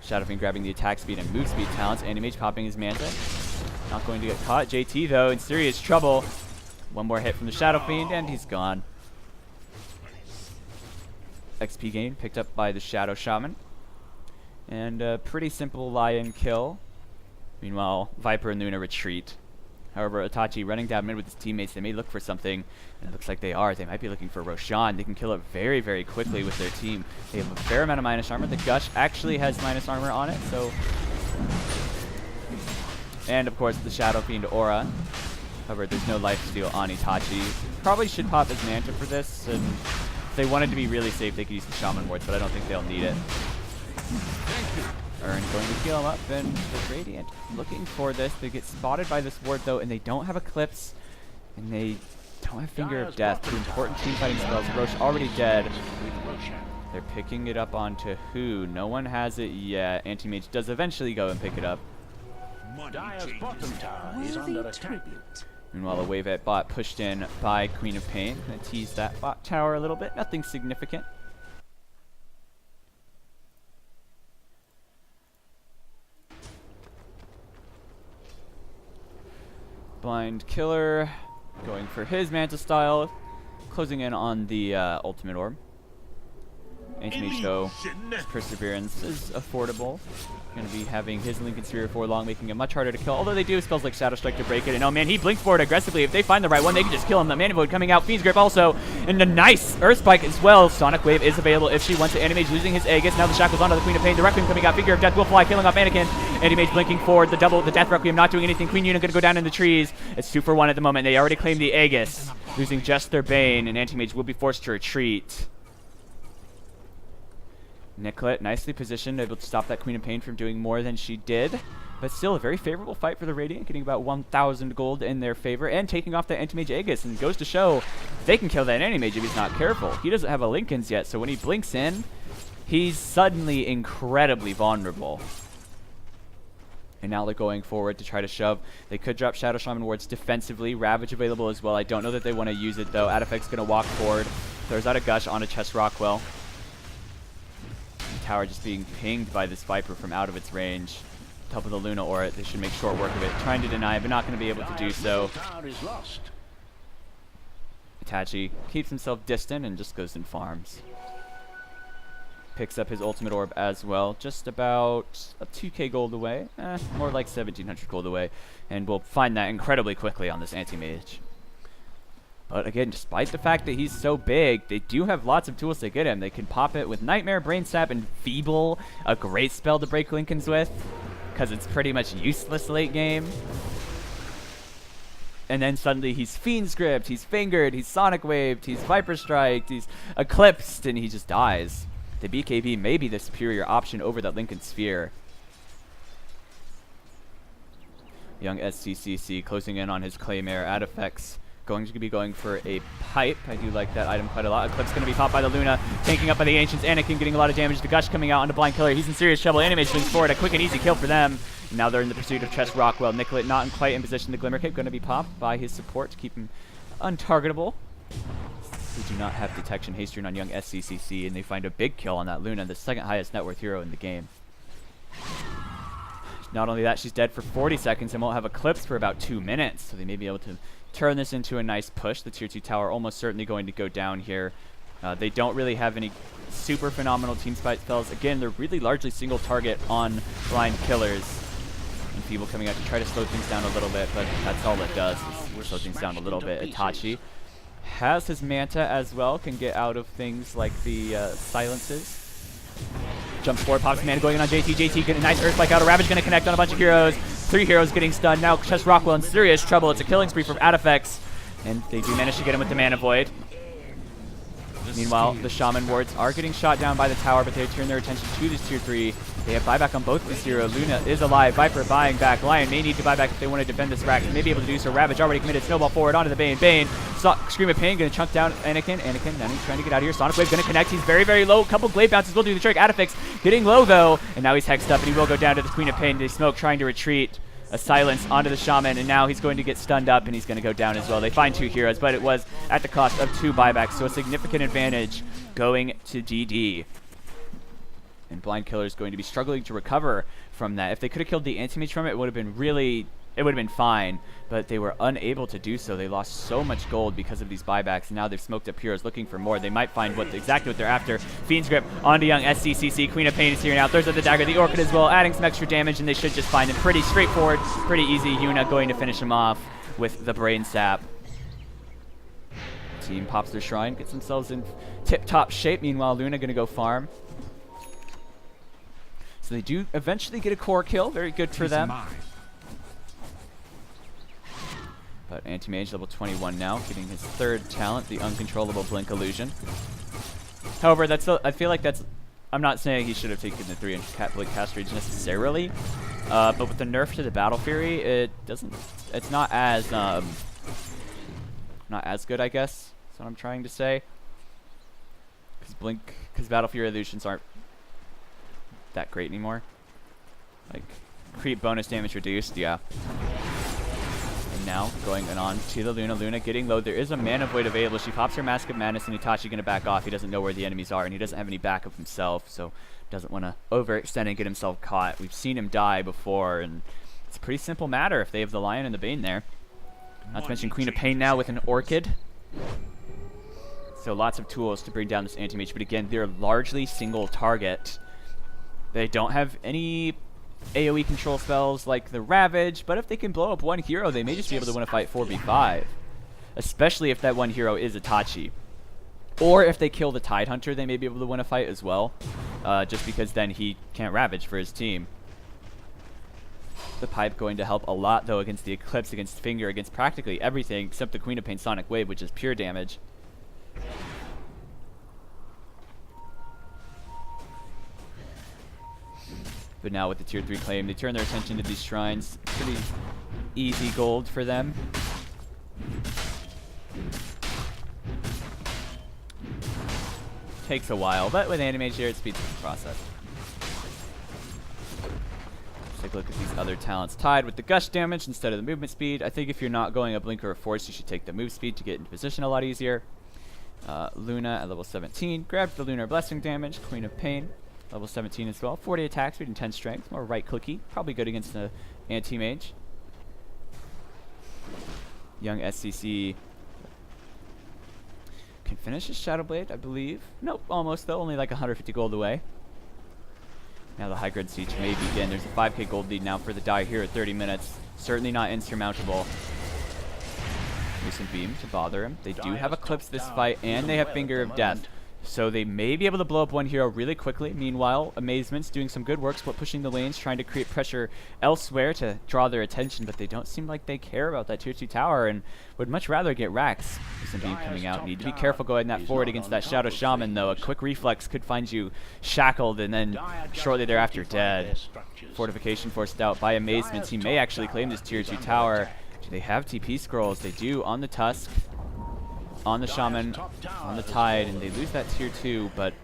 Shadow Fiend grabbing the attack speed and move speed talents. Anti-Mage popping his Manta. Not going to get caught. JT, though, in serious trouble. One more hit from the Shadow Fiend, and he's gone. XP gain picked up by the Shadow Shaman. And a pretty simple Lion kill. Meanwhile, Viper and Luna retreat. However, Itachi running down mid with his teammates. They may look for something, and it looks like they are. They might be looking for Roshan. They can kill it very, very quickly with their team. They have a fair amount of minus armor. The Gush actually has minus armor on it, so... And, of course, the Shadow Fiend Aura. However, there's no lifesteal on Itachi. Probably should pop his Manta for this, and if they wanted to be really safe, they could use the Shaman Wards, but I don't think they'll need it. Ern going to heal him up, and the Radiant looking for this. They get spotted by this ward, though, and they don't have Eclipse, and they don't have Finger of Death. Two important team fighting spells. Roche already dead. They're picking it up onto who? No one has it yet. Anti-Mage does eventually go and pick it up. Dire's bottom tower is under attack. Meanwhile, a wave at bot pushed in by Queen of Pain. Gonna tease that bot tower a little bit. Nothing significant. Blind Killer going for his Manta style, closing in on the ultimate orb. Anti-Mage, though, his Perseverance is affordable. Going to be having his Lincoln Sphere for long, making it much harder to kill. Although they do have spells like Shadow Strike to break it. And oh man, he blinked for it aggressively. If they find the right one, they can just kill him. The Mana Void coming out. Fiend's Grip also. And a nice Earth Spike as well. Sonic Wave is available if she wants it. Anti-Mage losing his Aegis. Now the Shackles onto the Queen of Pain. The Requiem coming out. Figure of Death will fly, killing off Anakin. Anti-Mage blinking forward. The Death Requiem not doing anything. Queen Yuna going to go down in the trees. It's 2 for 1 at the moment. They already claimed the Aegis, losing just their Bane. And Anti-Mage will be forced to retreat. Nicolette nicely positioned, able to stop that Queen of Pain from doing more than she did. But still a very favorable fight for the Radiant, getting about 1,000 gold in their favor and taking off that Anti-Mage Aegis. And goes to show they can kill that Anti-Mage if he's not careful. He doesn't have a Lincoln's yet, so when he blinks in, he's suddenly incredibly vulnerable. And now they're going forward to try to shove. They could drop Shadow Shaman wards defensively. Ravage available as well. I don't know that they want to use it though. Adifex going to walk forward. Throws out a Gush onto Chest Rockwell. Tower just being pinged by this Viper from out of its range. Top of the Luna Aura. They should make short work of it. Trying to deny, but not going to be able to do so. Tower is lost. Itachi keeps himself distant and just goes and farms. Picks up his ultimate orb as well, just about a 2k gold away, more like 1700 gold away, and we'll find that incredibly quickly on this anti-mage. But again, despite the fact that he's so big, they do have lots of tools to get him. They can pop it with Nightmare, Brain Sap, and Feeble, a great spell to break Lincolns with, because it's pretty much useless late game. And then suddenly he's Fiend's Gripped, he's Fingered, he's Sonic Waved, he's Viper Striked, he's Eclipsed, and he just dies. The BKB may be the superior option over that Lincoln Sphere. Young SCCC closing in on his Claymare. Adifex going to be going for a Pipe. I do like that item quite a lot. Eclipse going to be popped by the Luna, tanking up by the Ancients. Anakin getting a lot of damage. The Gush coming out onto Blind Killer. He's in serious trouble. Animage swings forward. A quick and easy kill for them. And now they're in the pursuit of Chest Rockwell. Nicolette not quite in position. The Glimmer Cape going to be popped by his support to keep him untargetable. We do not have detection haste rune on young SCCC, and they find a big kill on that Luna, the second highest net worth hero in the game. Not only that, she's dead for 40 seconds and won't have Eclipse for about 2 minutes, so they may be able to turn this into a nice push. The tier 2 tower almost certainly going to go down here. They don't really have any super phenomenal team fight spells. Again, they're really largely single target on Blind Killers. And Feeble coming out to try to slow things down a little bit, but that's all it does, is slow things down a little bit. Itachi has his Manta as well, can get out of things like the silences. Jumps forward, pops Mana going in on JT. JT getting a nice Earthspike out. A Ravage going to connect on a bunch of heroes. 3 heroes getting stunned. Now Chest Rockwell in serious trouble. It's a killing spree from Adifex. And they do manage to get him with the Mana Void. Meanwhile, the Shaman wards are getting shot down by the tower, but they turn their attention to this tier 3. They have buyback on both of these heroes. Luna is alive. Viper buying back. Lion may need to buy back if they want to defend this rack. May be able to do so. Ravage already committed. Snowball forward onto the Bane. Bane, Scream of Pain, going to chunk down Anakin. Anakin, now he's trying to get out of here. Sonic Wave going to connect. He's very, very low. A couple Glaive bounces will do the trick. Adifix getting low, though. And now he's hexed up, and he will go down to the Queen of Pain. They smoke, trying to retreat. A silence onto the Shaman, and now he's going to get stunned up, and he's going to go down as well. They find 2 heroes, but it was at the cost of 2 buybacks, so a significant advantage going to DD. And Blind Killer is going to be struggling to recover from that. If they could have killed the anti-mage from it, it would have been fine, but they were unable to do so. They lost so much gold because of these buybacks, and now they've smoked up heroes looking for more. They might find exactly what they're after. Fiend's Grip onto young SCCC. Queen of Pain is here now. Throws out the dagger. The Orchid as well, adding some extra damage, and they should just find him. Pretty straightforward, pretty easy. Yuna going to finish him off with the Brain Sap. Team pops their shrine, gets themselves in tip-top shape. Meanwhile, Luna going to go farm. So they do eventually get a core kill. Very good for them. But Anti-Mage level 21 now, getting his 3rd talent, the Uncontrollable Blink Illusion. However, I feel like that's... I'm not saying he should have taken the 3-inch Blink Cast Rage necessarily, but with the nerf to the Battle Fury, it's not as good, I guess. That's what I'm trying to say. Because Battle Fury illusions aren't that great anymore. Like, creep bonus damage reduced, yeah. And now going on to the Luna. Luna getting low. There is a Mana Void available. She pops her Mask of Madness, and Itachi going to back off. He doesn't know where the enemies are, and he doesn't have any backup himself, so doesn't want to overextend and get himself caught. We've seen him die before, and it's a pretty simple matter if they have the Lion and the Bane there. Not to mention Queen of Pain now with an Orchid. So lots of tools to bring down this Anti-Mage, but again, they're largely single target. They don't have any AoE control spells like the Ravage, but if they can blow up one hero, they may just be able to win a fight 4v5. Especially if that one hero is Itachi. Or if they kill the Tidehunter, they may be able to win a fight as well. Just because then he can't Ravage for his team. The Pipe going to help a lot, though, against the Eclipse, against Finger, against practically everything except the Queen of Pain Sonic Wave, which is pure damage. But now with the tier 3 claim, they turn their attention to these shrines. Pretty easy gold for them. Takes a while, but with Anti-Mage here, it speeds up the process. Take a look at these other talents. Tied with the gush damage instead of the movement speed. I think if you're not going a blink or a force, you should take the move speed to get into position a lot easier. Luna at level 17. Grabs the Lunar Blessing damage. Queen of Pain. Level 17 as well. 40 attack speed and 10 strength. More right clicky. Probably good against the anti-mage. Young SCC can finish his Shadow Blade, I believe. Nope, almost though. Only like 150 gold away. Now the high grade siege may begin. There's a 5k gold lead now for the die here at 30 minutes. Certainly not insurmountable. Lucent Beam to bother him. They do have Eclipse this fight, and they have Finger of Death. So they may be able to blow up one hero really quickly. Meanwhile, Amazement's doing some good work, split pushing the lanes, trying to create pressure elsewhere to draw their attention, but they don't seem like they care about that tier 2 tower and would much rather get Rex. Lucent Beam coming out. Need to be careful going that forward against that Shadow Shaman, though. A quick reflex could find you shackled and then shortly thereafter dead. Fortification forced out by Amazement. He may actually claim this tier 2 tower. Do they have TP scrolls? They do on the Tusk, on the Shaman, on the Tide, and they lose that tier 2, but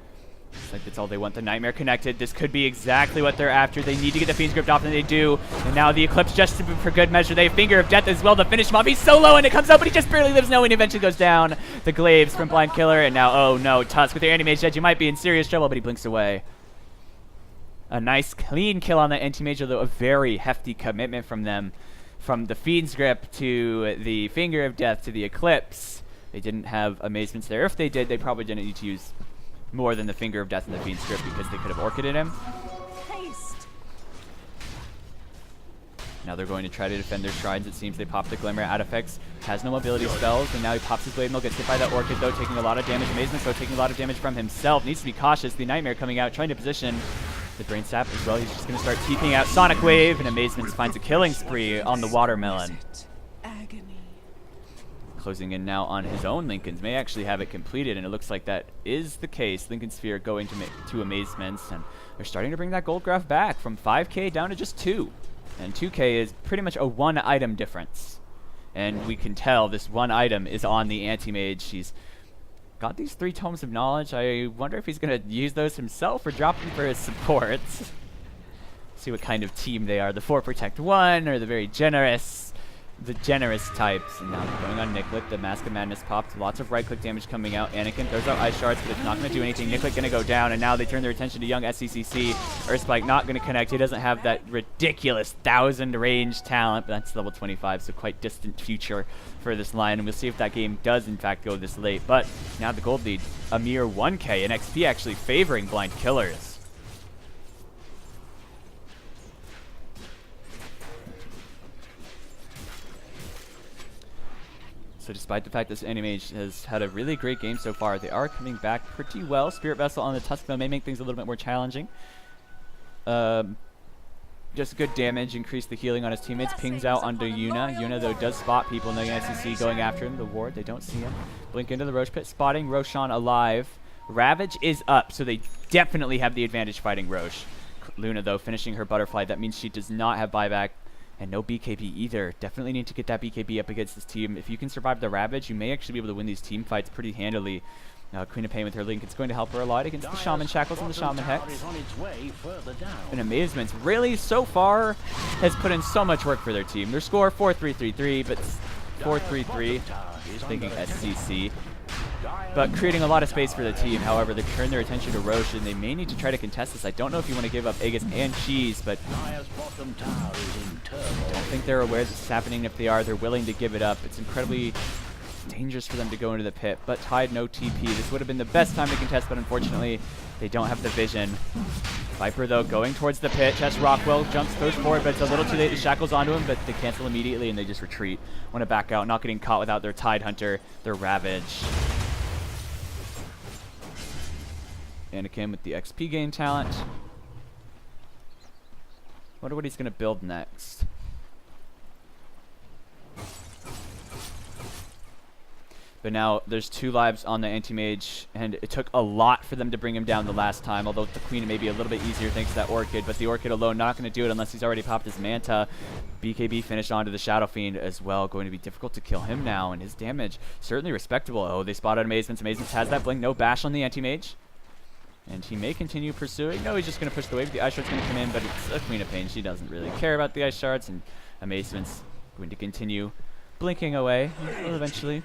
looks like that's all they want. The Nightmare connected. This could be exactly what they're after. They need to get the Fiend's Grip off, and they do. And now the Eclipse just for good measure. They have Finger of Death as well to finish him off. He's so low, and it comes out, but he just barely lives. No, and eventually goes down. The Glaives from Blind Killer, and now, oh no, Tusk with your anti-mage edge. You might be in serious trouble, but he blinks away. A nice, clean kill on the anti-mage, although a very hefty commitment from them. From the Fiend's Grip to the Finger of Death to the Eclipse. They didn't have Amazements there. If they did, they probably didn't need to use more than the Finger of Death and the Fiend's Grip because they could have Orchided him. Haste. Now they're going to try to defend their shrines. It seems they popped the Glimmer. Adifex has no mobility spells, and now he pops his Blade Mill, gets hit by that Orchid, though, taking a lot of damage. Amazement, though, taking a lot of damage from himself. Needs to be cautious. The Nightmare coming out, trying to position the Brain Sap as well. He's just going to start TPing out Sonic Wave, and Amazement finds a killing spree on the Watermelon. Agony. Closing in now on his own Lincolns. May actually have it completed, and it looks like that is the case. Lincoln Sphere going to Amazements, and they're starting to bring that gold graph back from 5k down to just 2. And 2k is pretty much a 1 item difference. And we can tell this 1 item is on the anti-mage. She's got these 3 Tomes of Knowledge. I wonder if he's going to use those himself or drop them for his supports. See what kind of team they are. The 4 Protect 1 or the very generous types. And now they're going on Nicklick. The Mask of Madness popped. Lots of right-click damage coming out. Anakin throws out Ice Shards, but it's not going to do anything. Nicklick going to go down, and now they turn their attention to young SCCC. Earthspike not going to connect. He doesn't have that ridiculous 1000 range talent, but that's level 25, so quite distant future for this line. And we'll see if that game does, in fact, go this late. But now the gold lead, a mere 1k, and XP actually favoring Blind Killers. So despite the fact this anti-mage has had a really great game so far, they are coming back pretty well. Spirit Vessel on the Tusk, though, may make things a little bit more challenging. Just good damage, increase the healing on his teammates. Pings out onto Yuna. Yuna, though, does spot people in the SEC going after him. The ward, they don't see him. Blink into the Roche Pit, spotting Roshan alive. Ravage is up, so they definitely have the advantage fighting Roche. Luna, though, finishing her butterfly. That means she does not have buyback. And no BKB either. Definitely need to get that BKB up against this team. If you can survive the Ravage, you may actually be able to win these team fights pretty handily. Queen of Pain with her Link, it's going to help her a lot against the Shaman Shackles and the Shaman Hex. And Amazement really, so far, has put in so much work for their team. Their score, 4-3-3-3, but 4-3-3, thinking SCC. But creating a lot of space for the team. However, they turn their attention to Roche, and they may need to try to contest this. I don't know if you want to give up Aegis and Cheese, but I don't think they're aware this is happening. If they are, they're willing to give it up. It's incredibly dangerous for them to go into the pit, but Tide, no TP. This would have been the best time to contest, but unfortunately, they don't have the vision. Viper, though, going towards the pit. Chess Rockwell jumps, goes forward, but it's a little too late. The Shackles onto him, but they cancel immediately, and they just retreat. Want to back out, not getting caught without their Tide Hunter, their Ravage. Anakin with the XP gain talent. Wonder what he's going to build next. But now there's 2 lives on the anti-mage, and it took a lot for them to bring him down the last time, although the Queen may be a little bit easier thanks to that Orchid, but the Orchid alone not going to do it unless he's already popped his Manta. BKB finished onto the Shadow Fiend as well, going to be difficult to kill him now, and his damage certainly respectable. Oh, they spotted Amazements. Amazements has that blink, no bash on the anti-mage. And he may continue pursuing. No, he's just going to push the wave. The Ice Shard's going to come in, but it's a Queen of Pain. She doesn't really care about the Ice Shards, and Amazement's going to continue blinking away. Will eventually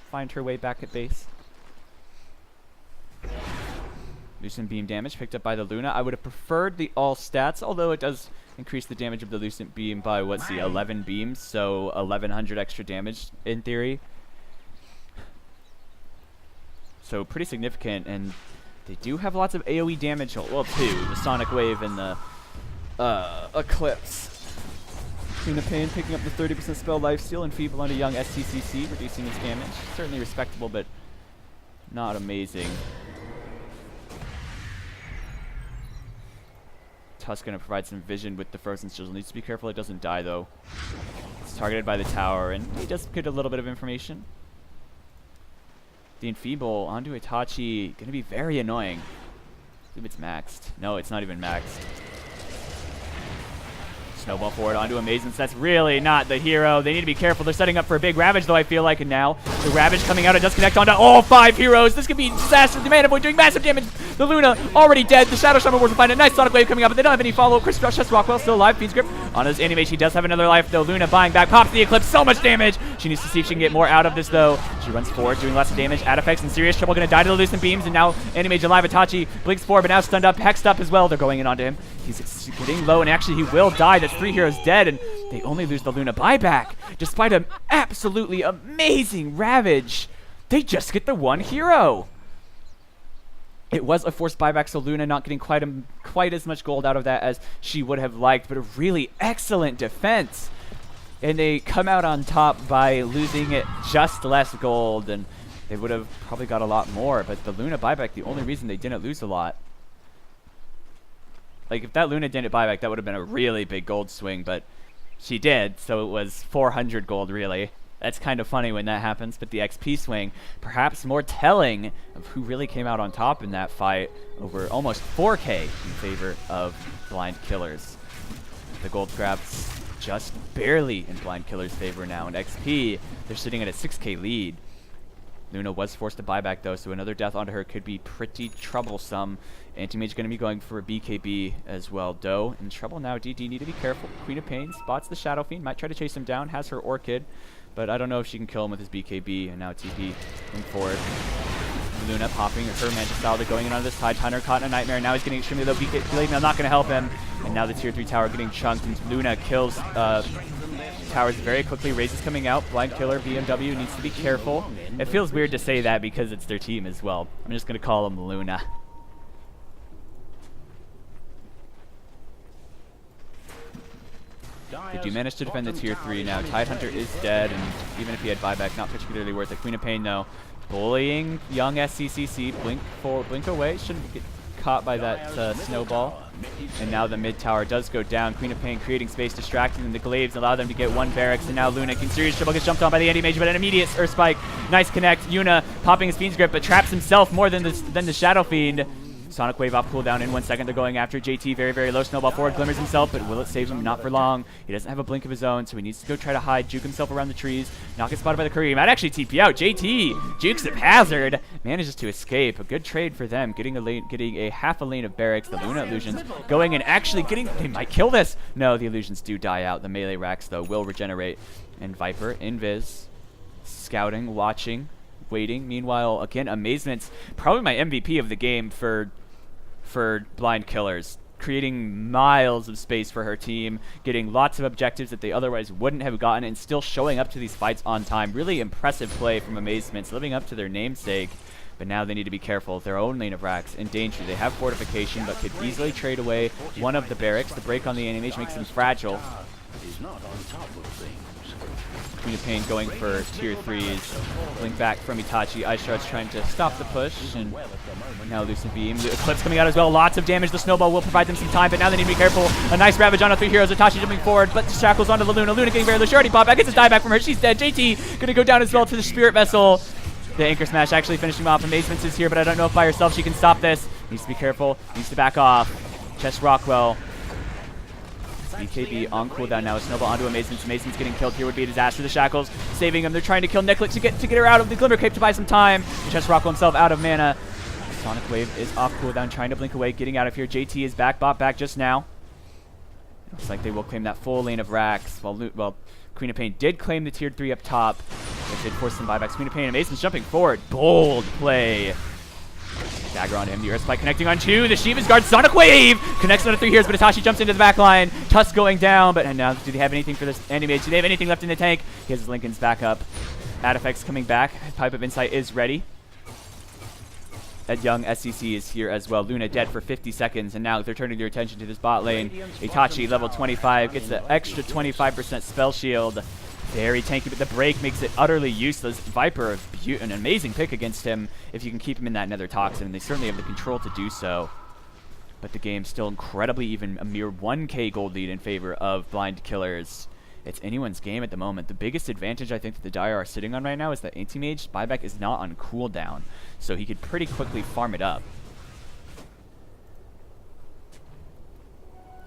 find her way back at base. Lucent Beam damage picked up by the Luna. I would have preferred the all stats, although it does increase the damage of the Lucent Beam by, what's the, 11 beams, so 1100 extra damage in theory. So pretty significant, and they do have lots of AoE damage. Well, two, the Sonic Wave and the Eclipse. Queen of Pain picking up the 30% spell lifesteal, and Feeble on a young STCC, reducing his damage. Certainly respectable, but not amazing. Tusk going to provide some vision with the Frozen Sigil. Needs to be careful it doesn't die, though. It's targeted by the tower, and he does get a little bit of information. The Enfeeble onto Itachi, going to be very annoying. I believe it's maxed. No, it's not even maxed. Snowball forward onto Amazements. That's really not the hero. They need to be careful. They're setting up for a big Ravage, though, I feel like. And now the Ravage coming out. It does connect onto all 5 heroes. This could be disaster. The Mana Boy doing massive damage. The Luna already dead. The Shadow Shaman will find a nice Sonic Wave coming up, but they don't have any follow-up. Chris Rockwell still alive. Fiend's Grip on his anime. She does have another life, though. Luna buying back. Pops the Eclipse. So much damage. She needs to see if she can get more out of this, though. She runs forward, doing lots of damage. Ad effects in serious trouble. Going to die to the Lucent Beams, and now Animage alive. Itachi blinks forward, but now stunned up, hexed up as well. They're going in onto him. He's getting low, and actually he will die. That's 3 heroes dead, and they only lose the Luna buyback. Despite an absolutely amazing Ravage, they just get the 1 hero. It was a forced buyback, so Luna not getting quite as much gold out of that as she would have liked, but a really excellent defense. And they come out on top by losing it just less gold, and they would have probably got a lot more, but the Luna buyback, the only reason they didn't lose a lot. Like, if that Luna didn't buyback, that would have been a really big gold swing, but she did, so it was 400 gold, really. That's kind of funny when that happens, but the XP swing, perhaps more telling of who really came out on top in that fight, over almost 4K in favor of Blind Killers. The gold grabs just barely in Blind Killer's favor now, and XP, they're sitting at a 6K lead. Luna was forced to buy back, though, so another death onto her could be pretty troublesome. Anti-Mage going to be going for a BKB as well. Doe in trouble now. DD need to be careful. Queen of Pain spots the Shadow Fiend. Might try to chase him down. Has her Orchid, but I don't know if she can kill him with his BKB. And now TP going forward. Luna popping her Manta Salva, going in on this Tide Hunter. Caught in a Nightmare. Now he's getting extremely low. BKB now not going to help him. And now the tier 3 tower getting chunked. And Luna kills towers very quickly. Raze is coming out. Blind Killer, BMW needs to be careful. It feels weird to say that because it's their team as well. I'm just going to call him Luna. They do manage to defend the tier 3 now. Tidehunter is dead, and even if he had buyback, not particularly worth it. Queen of Pain, though, bullying young SCCC. Blink away. Shouldn't get caught by that snowball. And now the mid tower does go down. Queen of Pain creating space, distracting them. The Glaives allow them to get 1 barracks, and now Luna can serious trouble. Gets jumped on by the anti-mage, but an immediate Earth Spike. Nice connect. Yuna popping his Fiend's Grip, but traps himself more than the Shadow Fiend. Sonic Wave off cooldown in 1 second. They're going after JT. Very, very low. Snowball forward. Glimmers himself, but will it save him? Not for long. He doesn't have a blink of his own, so he needs to go try to hide, juke himself around the trees. Not get spotted by the Curry. He might actually TP out. JT jukes at Hazard. Manages to escape. A good trade for them. Getting a half a lane of barracks. The Luna Illusions going and actually getting... They might kill this. No, the Illusions do die out. The melee racks, though, will regenerate. And Viper, Invis, scouting, watching, waiting. Meanwhile, again, Amazement's probably my MVP of the game for Blind Killers, creating miles of space for her team, getting lots of objectives that they otherwise wouldn't have gotten, and still showing up to these fights on time. Really impressive play from Amazement's, living up to their namesake. But now they need to be careful. Their own lane of racks in danger. They have fortification, but could easily trade away one of the barracks. The break on the anti-mage makes them fragile. Is not on top of things. Queen of Pain going for tier 3s. Blink back from Itachi. Ice Shard's trying to stop the push, and now Lucent Beam. The Eclipse coming out as well. Lots of damage. The Snowball will provide them some time, but now they need to be careful. A nice Ravage on the 3 heroes. Itachi jumping forward, but the Shackles onto the Luna. Luna getting very low. She already popped back. Gets his dieback from her. She's dead. JT gonna go down as well to the Spirit Vessel. The Anchor Smash actually finishing off. Amazement's is here, but I don't know if by herself she can stop this. Needs to be careful. Needs to back off. Chess Rockwell. BKB on cooldown now. A snowball onto Amazement's. Amazement's getting killed here would be a disaster. The Shackles saving him. They're trying to kill Nicklick to get her out of the Glimmer Cape to buy some time. Chess Rockwell himself out of mana. Sonic Wave is off cooldown, trying to blink away, getting out of here. JT is back, bot back just now. Looks like they will claim that full lane of racks. Well, Queen of Pain did claim the tier 3 up top. It did force some buybacks. Queen of Pain and Mason's jumping forward. Bold play. Dagger onto him. The Earth Spike connecting on 2. The Shiva's Guard. Sonic Wave connects on 3 heroes, but Itachi jumps into the back line. Tusk going down, but now do they have anything for this anti-mage? Do they have anything left in the tank? He has his Lincoln's back up. Adifex coming back. Pipe of Insight is ready. That young SCC is here as well. Luna dead for 50 seconds, and now they're turning their attention to this bot lane. Itachi, level 25, gets the extra 25% spell shield. Very tanky, but the break makes it utterly useless. Viper, an amazing pick against him if you can keep him in that Nether Toxin, and they certainly have the control to do so. But the game's still incredibly even, a mere 1k gold lead in favor of Blind Killers. It's anyone's game at the moment. The biggest advantage I think that the Dire are sitting on right now is that Anti-Mage buyback is not on cooldown, so he could pretty quickly farm it up.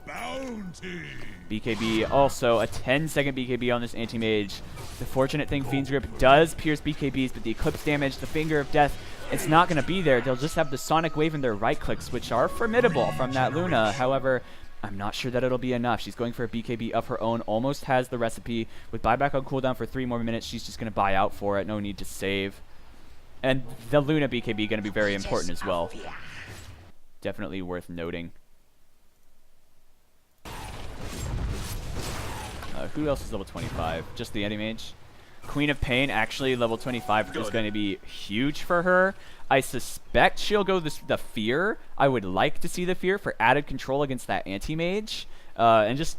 Bounty. BKB also a 10-second BKB on this Anti-Mage. The fortunate thing, Fiend's Grip does pierce BKBs, but the Eclipse damage, the Finger of Death, it's not going to be there. They'll just have the Sonic Wave and their right clicks, which are formidable from that Luna. However, I'm not sure that it'll be enough. She's going for a BKB of her own, almost has the recipe. With buyback on cooldown for 3 more minutes, she's just going to buy out for it. No need to save. And the Luna BKB going to be very important as well. Definitely worth noting. Who else is level 25? Just the Anti-Mage. Queen of Pain, actually, level 25 is going to be huge for her. I suspect she'll go the Fear. I would like to see the Fear for added control against that Anti-Mage. And just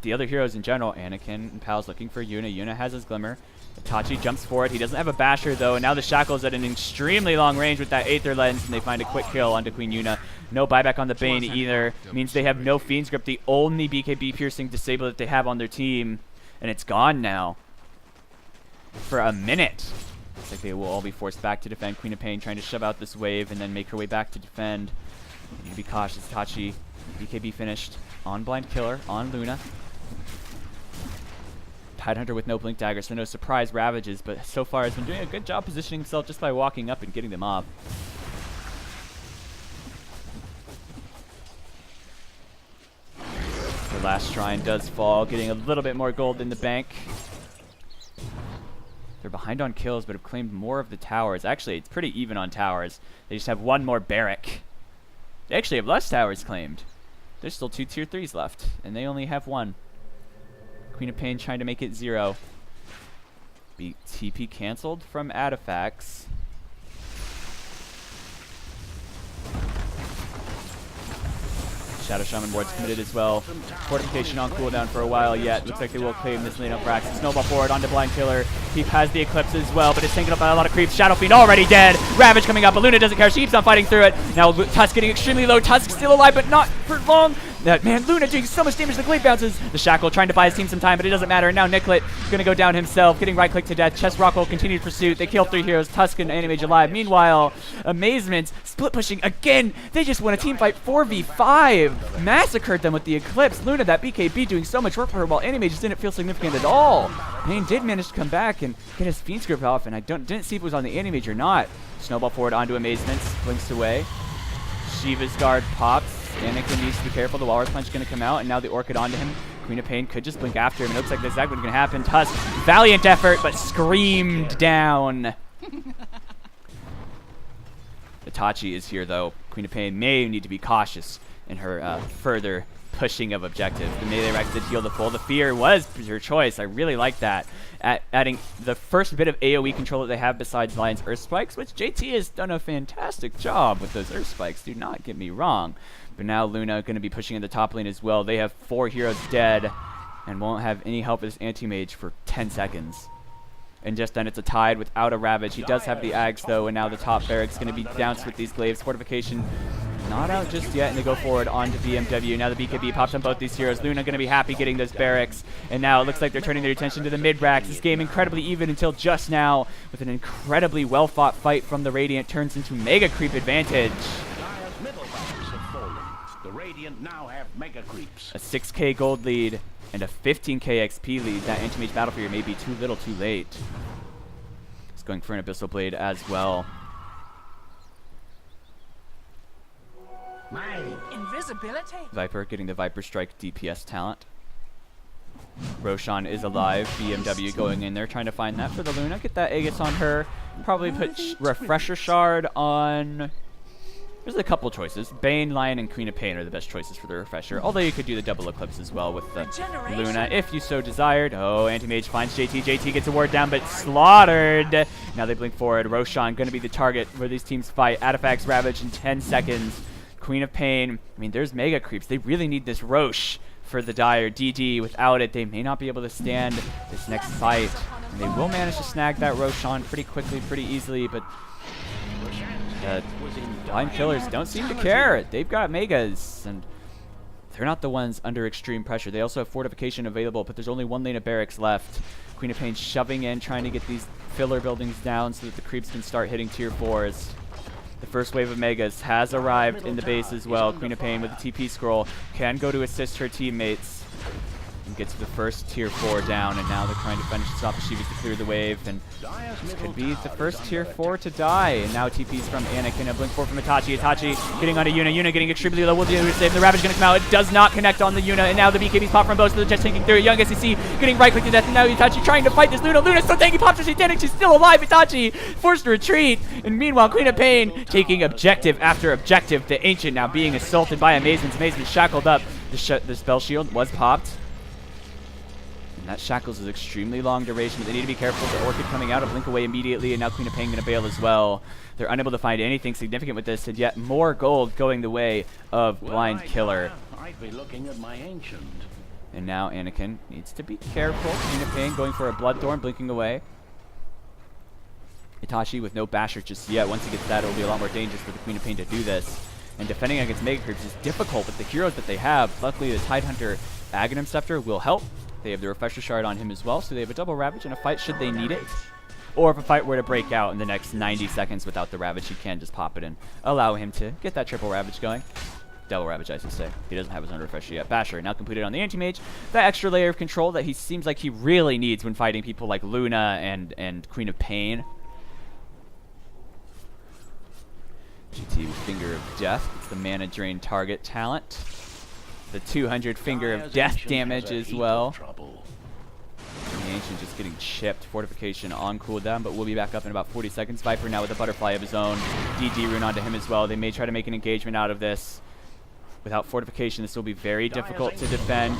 the other heroes in general. Anakin and Pal's looking for Yuna. Yuna has his Glimmer. Itachi jumps forward. He doesn't have a Basher, though, and now the Shackle's at an extremely long range with that Aether Lens, and they find a quick kill onto Queen Yuna. No buyback on the Bane either. Means they have no Fiend's Grip, the only BKB piercing disable that they have on their team, and it's gone now. For a minute. Looks like they will all be forced back to defend. Queen of Pain trying to shove out this wave and then make her way back to defend. You need to be cautious. Itachi, BKB finished on Blind Killer, on Luna. Tidehunter with no Blink Dagger, so no surprise ravages, but so far has been doing a good job positioning himself just by walking up and getting them off. The last shrine does fall, getting a little bit more gold in the bank. They're behind on kills, but have claimed more of the towers. Actually, it's pretty even on towers. They just have one more barrack. They actually have less towers claimed. There's still 2 tier 3s left, and they only have 1. Queen of Pain trying to make it 0. TP canceled from Adifax. Shadow Shaman ward's committed as well. Fortification on cooldown for a while yet. Looks like they will claim this lane up Rax. Snowball forward onto Blind Killer. He has the Eclipse as well, but it's taken up by a lot of creeps. Shadow Fiend already dead. Ravage coming up, but Luna doesn't care. She keeps on fighting through it. Now Tusk getting extremely low. Tusk still alive, but not for long. That man, Luna doing so much damage. The Glade bounces. The Shackle trying to buy his team some time, but it doesn't matter. And now Nicklet gonna go down himself, getting right click to death. Chest Rockwell continued pursuit. They kill 3 heroes. Tusk and Anti-Mage alive. Meanwhile, Amazement split pushing again. They just won a team fight 4v5. Massacred them with the Eclipse. Luna, that BKB, doing so much work for her, while Anti-Mage just didn't feel significant at all. Pain did manage to come back and get his Fiend's Grip off, and I didn't see if it was on the Anti-Mage or not. Snowball forward onto Amazement. Blinks away. Shiva's Guard pops. Anakin needs to be careful. The Walrus Punch is going to come out, and now the Orchid onto him. Queen of Pain could just blink after him. It looks like that's exactly what's going to happen. Tusk, valiant effort, but screamed down. Itachi is here, though. Queen of Pain may need to be cautious in her further pushing of objectives. The melee Rex did heal the full. The Fear was her choice. I really like that. Adding the first bit of AoE control that they have besides Lion's Earth Spikes, which JT has done a fantastic job with those Earth Spikes. Do not get me wrong. But now Luna going to be pushing in the top lane as well. They have 4 heroes dead and won't have any help with this Anti-Mage for 10 seconds. And just then it's a tide without a Ravage. He does have the Ags though, and now the top barracks going to be bounced with these glaives. Fortification not out just yet, and they go forward onto BMW. Now the BKB pops on both these heroes. Luna going to be happy getting those barracks, and now it looks like they're turning their attention to the mid-racks. This game incredibly even until just now, with an incredibly well-fought fight from the Radiant, turns into mega creep advantage. Dire's middle barracks have fallen. The Radiant now have mega creeps. A 6k gold lead and a 15k XP lead. That Anti-Mage Battle Fury may be too little too late. He's going for an Abyssal Blade as well. Invisibility. Viper getting the Viper Strike DPS talent. Roshan is alive. BMW going in there trying to find that for the Luna. Get that Aegis on her. Probably put Refresher Shard on... There's a couple choices. Bane, Lion, and Queen of Pain are the best choices for the Refresher. Although you could do the double Eclipse as well with the Luna if you so desired. Oh, Anti-Mage finds JT. JT gets a ward down, but slaughtered. Now they blink forward. Roshan going to be the target where these teams fight. Artifacts Ravage in 10 seconds. Queen of Pain. I mean, there's mega creeps. They really need this Roche for the Dire. DD, without it, they may not be able to stand this next fight. And they will manage to snag that Roshan pretty quickly, pretty easily, but Blind Killers don't seem to care. They've got megas, and they're not the ones under extreme pressure. They also have fortification available, but there's only one lane of barracks left. Queen of Pain shoving in, trying to get these filler buildings down so that the creeps can start hitting tier 4s. The first wave of megas has arrived in the base as well. Queen of Pain with the TP scroll can go to assist her teammates. And gets the first tier 4 down, and now they're trying to finish this off. Shivas to clear the wave, and this could be the first tier 4 to die. And now TP's from Anakin, a blink 4 from Itachi. Itachi getting onto Yuna. Yuna getting extremely low. Will be able to save. The Ravage going to come out. It does not connect on the Yuna, and now the BKB's pop from both. So the Jets taking through. Young SEC getting right click to death, and now Itachi trying to fight this Luna. Luna's so tanky, pops her satanic. She's still alive. Itachi forced to retreat, and meanwhile Queen of Pain taking objective after objective. The Ancient now being assaulted by Amazement. Amazement shackled up. The spell shield was popped. That Shackles is extremely long duration, but they need to be careful. The Orchid coming out, a blink away immediately, and now Queen of Pain going to bail as well. They're unable to find anything significant with this, and yet more gold going the way of Blind Killer. I'd be looking at my Ancient. And now Anakin needs to be careful. Queen of Pain going for a Bloodthorn, blinking away. Itachi with no Basher just yet. Once he gets that, it'll be a lot more dangerous for the Queen of Pain to do this. And defending against Mega Creeps is difficult with the heroes that they have. Luckily, the Tidehunter Aghanim Scepter will help. They have the Refresher Shard on him as well, so they have a double Ravage in a fight should they need it. Or if a fight were to break out in the next 90 seconds without the Ravage, he can just pop it and allow him to get that triple Ravage going. Double Ravage, I should say. He doesn't have his own Refresher yet. Basher now completed on the Anti-Mage. That extra layer of control that he seems like he really needs when fighting people like Luna and Queen of Pain. GT with Finger of Death. It's the mana drain target talent. The 200 Finger of Death damage as well. And the Ancient just getting chipped. Fortification on cooldown, but we'll be back up in about 40 seconds. Viper now with a Butterfly of his own. DD rune onto him as well. They may try to make an engagement out of this. Without fortification, this will be very difficult to defend.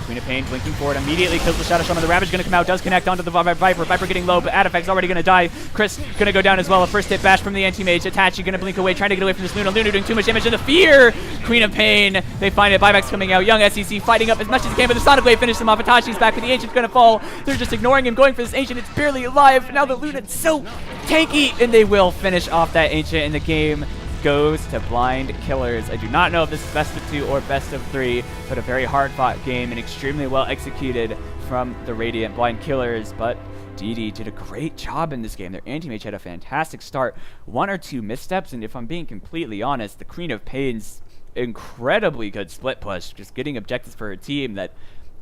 Queen of Pain blinking forward, immediately kills the Shadow Shaman. The Ravage going to come out, does connect onto the Viper. Viper getting low, but Artifact's already going to die. Chris going to go down as well. A first hit bash from the Anti-Mage. Itachi going to blink away, trying to get away from this Luna. Luna doing too much damage to the Fear. Queen of Pain, they find it. Buybacks coming out. Young SEC fighting up as much as he can, but the Sonic Wave finishes him off. Itachi's back, but the Ancient's going to fall. They're just ignoring him, going for this Ancient. It's barely alive. Now the Luna's so tanky, and they will finish off that Ancient, and the game goes to Blind Killers. I do not know if this is best of 2 or best of 3, but a very hard-fought game and extremely well executed from the Radiant Blind Killers. But DD did a great job in this game. Their Anti-Mage had a fantastic start. 1 or 2 missteps, and if I'm being completely honest, the Queen of Pain's incredibly good split push, just getting objectives for her team that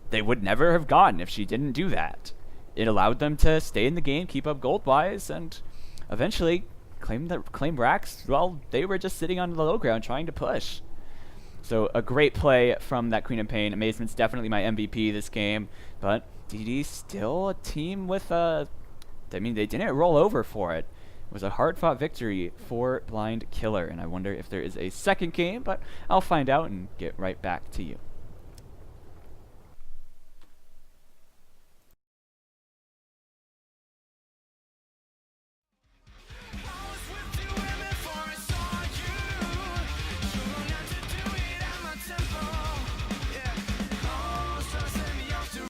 they would never have gotten if she didn't do that. It allowed them to stay in the game, keep up gold-wise, and eventually claim racks. Well, they were just sitting on the low ground trying to push. So a great play from that Queen of Pain. Amazement's definitely my MVP this game, but DD's still a team with I mean, they didn't roll over for it. It was a hard-fought victory for Blind Killer, and I wonder if there is a second game, but I'll find out and get right back to you.